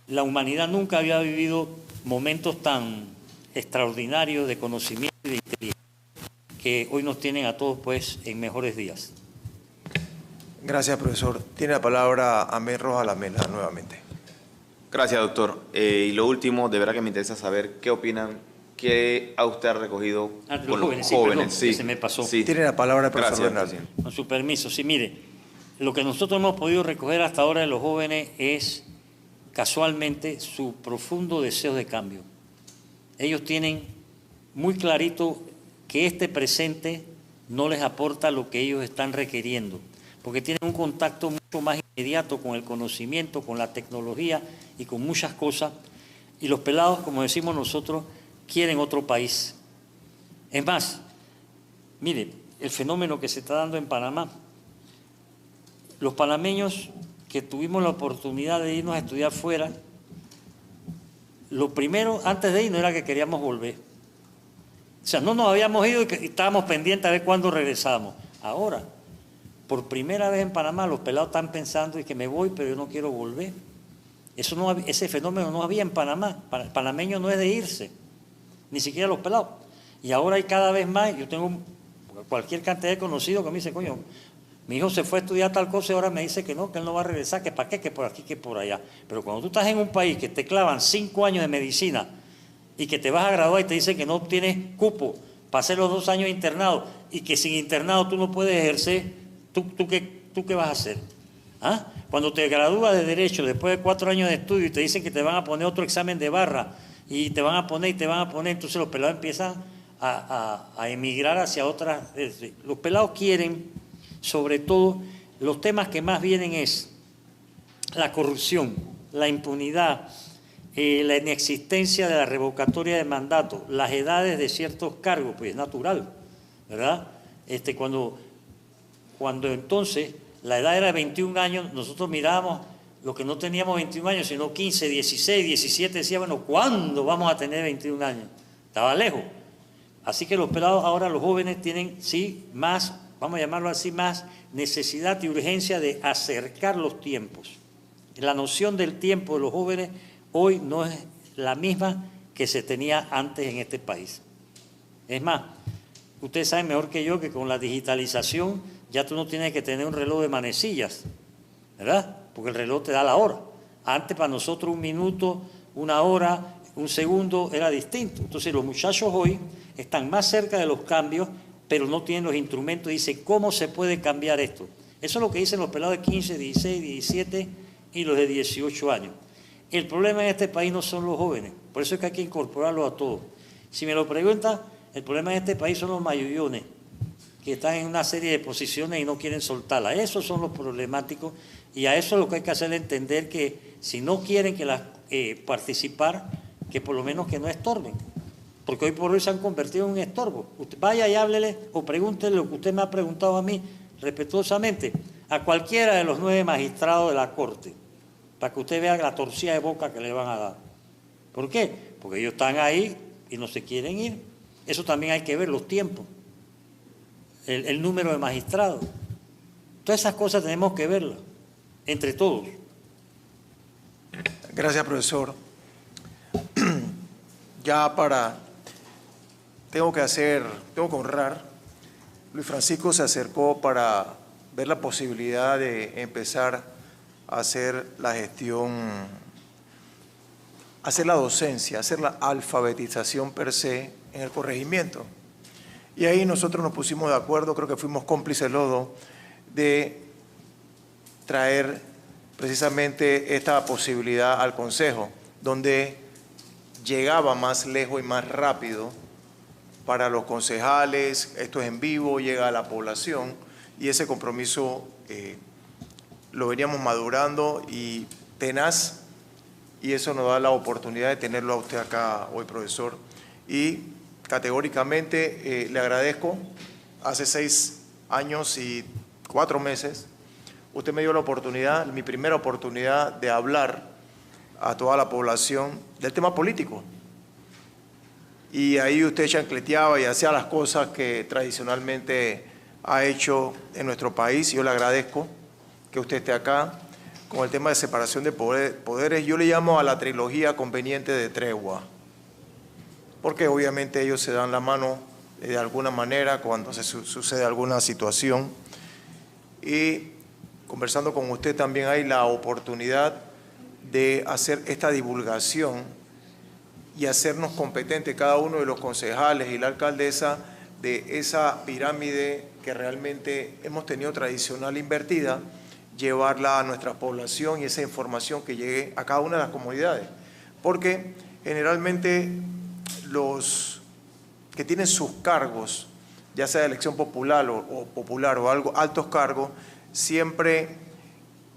la humanidad nunca había vivido momentos tan extraordinarios de conocimiento y de inteligencia que hoy nos tienen a todos pues en mejores días. Gracias, profesor. Tiene la palabra Amén Rojas Lamela nuevamente. Gracias, doctor. Y lo último, de verdad que me interesa saber qué opinan, qué ha usted recogido Los con jóvenes, los jóvenes. sí, se me pasó. Sí. Tiene la palabra el profesor Gracias, Bernal. presidente. Con su permiso, sí, mire, lo que nosotros hemos podido recoger hasta ahora de los jóvenes es casualmente su profundo deseo de cambio. Ellos tienen muy clarito que este presente no les aporta lo que ellos están requiriendo, porque tienen un contacto mucho más inmediato con el conocimiento, con la tecnología y con muchas cosas, y los pelados, como decimos nosotros, quieren otro país. Es más, mire, el fenómeno que se está dando en Panamá, los panameños que tuvimos la oportunidad de irnos a estudiar fuera, lo primero, antes de irnos, era que queríamos volver. O sea, no nos habíamos ido y estábamos pendientes a ver cuándo regresábamos. Ahora, por primera vez en Panamá, los pelados están pensando y que me voy, pero yo no quiero volver. Ese fenómeno no había en Panamá. El panameño no es de irse, ni siquiera los pelados. Y ahora hay cada vez más. Yo tengo cualquier cantidad de conocidos que me dicen, coño, mi hijo se fue a estudiar tal cosa y ahora me dice que no, que él no va a regresar, que para qué, que por aquí, que por allá. Pero cuando tú estás en un país que te clavan 5 años de medicina y que te vas a graduar y te dicen que no tienes cupo para hacer los 2 años de internado y que sin internado tú no puedes ejercer, ¿tú qué vas a hacer? ¿Ah? Cuando te gradúas de Derecho después de 4 años de estudio y te dicen que te van a poner otro examen de barra y te van a poner, entonces los pelados empiezan a emigrar hacia otras. Los pelados quieren, sobre todo, los temas que más vienen es la corrupción, la impunidad, la inexistencia de la revocatoria de mandato, las edades de ciertos cargos, pues es natural, ¿verdad? Cuando entonces la edad era de 21 años, nosotros mirábamos lo que no teníamos 21 años, sino 15, 16, 17, decía, bueno, ¿cuándo vamos a tener 21 años? Estaba lejos. Así que los pelados ahora, los jóvenes, tienen, sí, más, vamos a llamarlo así, más necesidad y urgencia de acercar los tiempos. La noción del tiempo de los jóvenes hoy no es la misma que se tenía antes en este país. Es más, ustedes saben mejor que yo que con la digitalización ya tú no tienes que tener un reloj de manecillas, ¿verdad? Porque el reloj te da la hora. Antes para nosotros 1 minuto, 1 hora, 1 segundo era distinto. Entonces los muchachos hoy están más cerca de los cambios, pero no tienen los instrumentos. Dicen, ¿cómo se puede cambiar esto? Eso es lo que dicen los pelados de 15, 16, 17 y los de 18 años. El problema en este país no son los jóvenes, por eso es que hay que incorporarlos a todos. Si me lo preguntan, el problema en este país son los mayullones, que están en una serie de posiciones y no quieren soltarla. Esos son los problemáticos y a eso es lo que hay que hacerle entender que si no quieren participar, que por lo menos que no estorben. Porque hoy por hoy se han convertido en un estorbo. Usted vaya y háblele o pregúntele lo que usted me ha preguntado a mí respetuosamente a cualquiera de los 9 magistrados de la Corte, para que usted vea la torcida de boca que le van a dar. ¿Por qué? Porque ellos están ahí y no se quieren ir. Eso también hay que ver, los tiempos, el número de magistrados. Todas esas cosas tenemos que verlas. entre todos. Gracias, profesor. Tengo que honrar. Luis Francisco se acercó para ver la posibilidad de empezar a hacer la gestión, hacer la docencia, hacer la alfabetización per se en el corregimiento. Y ahí nosotros nos pusimos de acuerdo, creo que fuimos cómplices los dos, de traer precisamente esta posibilidad al Consejo, donde llegaba más lejos y más rápido para los concejales, esto es en vivo, llega a la población, y ese compromiso lo veníamos madurando y tenaz, y eso nos da la oportunidad de tenerlo a usted acá hoy, profesor. Y categóricamente le agradezco. Hace 6 años y 4 meses, usted me dio la oportunidad, mi primera oportunidad de hablar a toda la población del tema político. Y ahí usted chancleteaba y hacía las cosas que tradicionalmente ha hecho en nuestro país. Yo le agradezco que usted esté acá con el tema de separación de poderes. Yo le llamo a la trilogía conveniente de tregua, porque obviamente ellos se dan la mano de alguna manera cuando sucede alguna situación. Y conversando con usted también hay la oportunidad de hacer esta divulgación y hacernos competentes cada uno de los concejales y la alcaldesa de esa pirámide que realmente hemos tenido tradicional invertida, llevarla a nuestra población y esa información que llegue a cada una de las comunidades. Porque generalmente los que tienen sus cargos, ya sea de elección popular o algo, altos cargos, siempre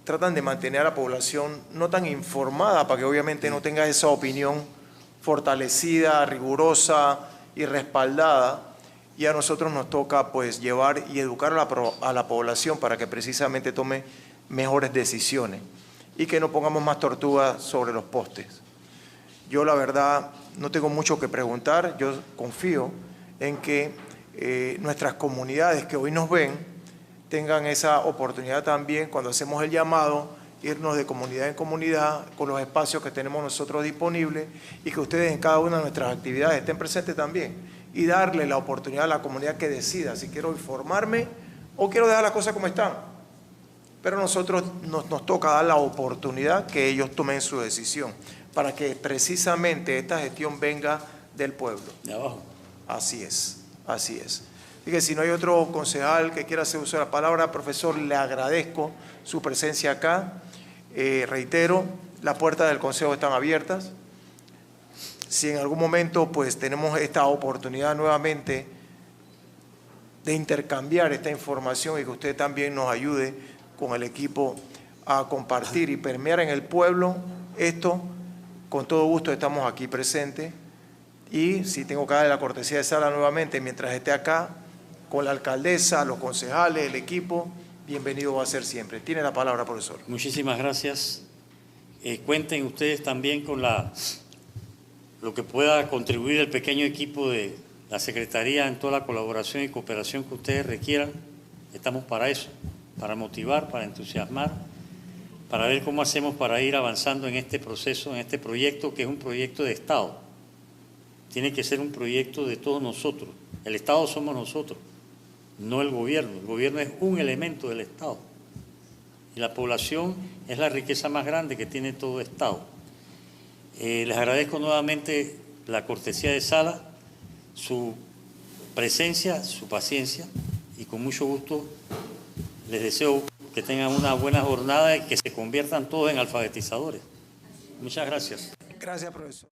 tratan de mantener a la población no tan informada para que obviamente no tenga esa opinión fortalecida, rigurosa y respaldada, y a nosotros nos toca pues llevar y educar a la población para que precisamente tome mejores decisiones y que no pongamos más tortugas sobre los postes. Yo la verdad no tengo mucho que preguntar, yo confío en que nuestras comunidades que hoy nos ven tengan esa oportunidad también cuando hacemos el llamado, irnos de comunidad en comunidad con los espacios que tenemos nosotros disponibles y que ustedes en cada una de nuestras actividades estén presentes también y darle la oportunidad a la comunidad que decida si quiero informarme o quiero dejar las cosas como están. Pero a nosotros nos toca dar la oportunidad que ellos tomen su decisión para que precisamente esta gestión venga del pueblo. De abajo. Así es, así es. Así que si no hay otro concejal que quiera hacer uso de la palabra, profesor, le agradezco su presencia acá. Reitero, las puertas del Consejo están abiertas. Si en algún momento pues tenemos esta oportunidad nuevamente de intercambiar esta información y que usted también nos ayude con el equipo a compartir y permear en el pueblo esto, con todo gusto estamos aquí presentes. Y si tengo que darle la cortesía de sala nuevamente mientras esté acá, con la alcaldesa, los concejales, el equipo, bienvenido va a ser siempre. Tiene la palabra, profesor. Muchísimas gracias. Cuenten ustedes también con lo que pueda contribuir el pequeño equipo de la Secretaría en toda la colaboración y cooperación que ustedes requieran. Estamos para eso, para motivar, para entusiasmar, para ver cómo hacemos para ir avanzando en este proceso, en este proyecto que es un proyecto de Estado. Tiene que ser un proyecto de todos nosotros. El Estado somos nosotros, no el gobierno. El gobierno es un elemento del Estado. Y la población es la riqueza más grande que tiene todo Estado. Les agradezco nuevamente la cortesía de sala, su presencia, su paciencia, y con mucho gusto les deseo que tengan una buena jornada y que se conviertan todos en alfabetizadores. Muchas gracias. Gracias, profesor.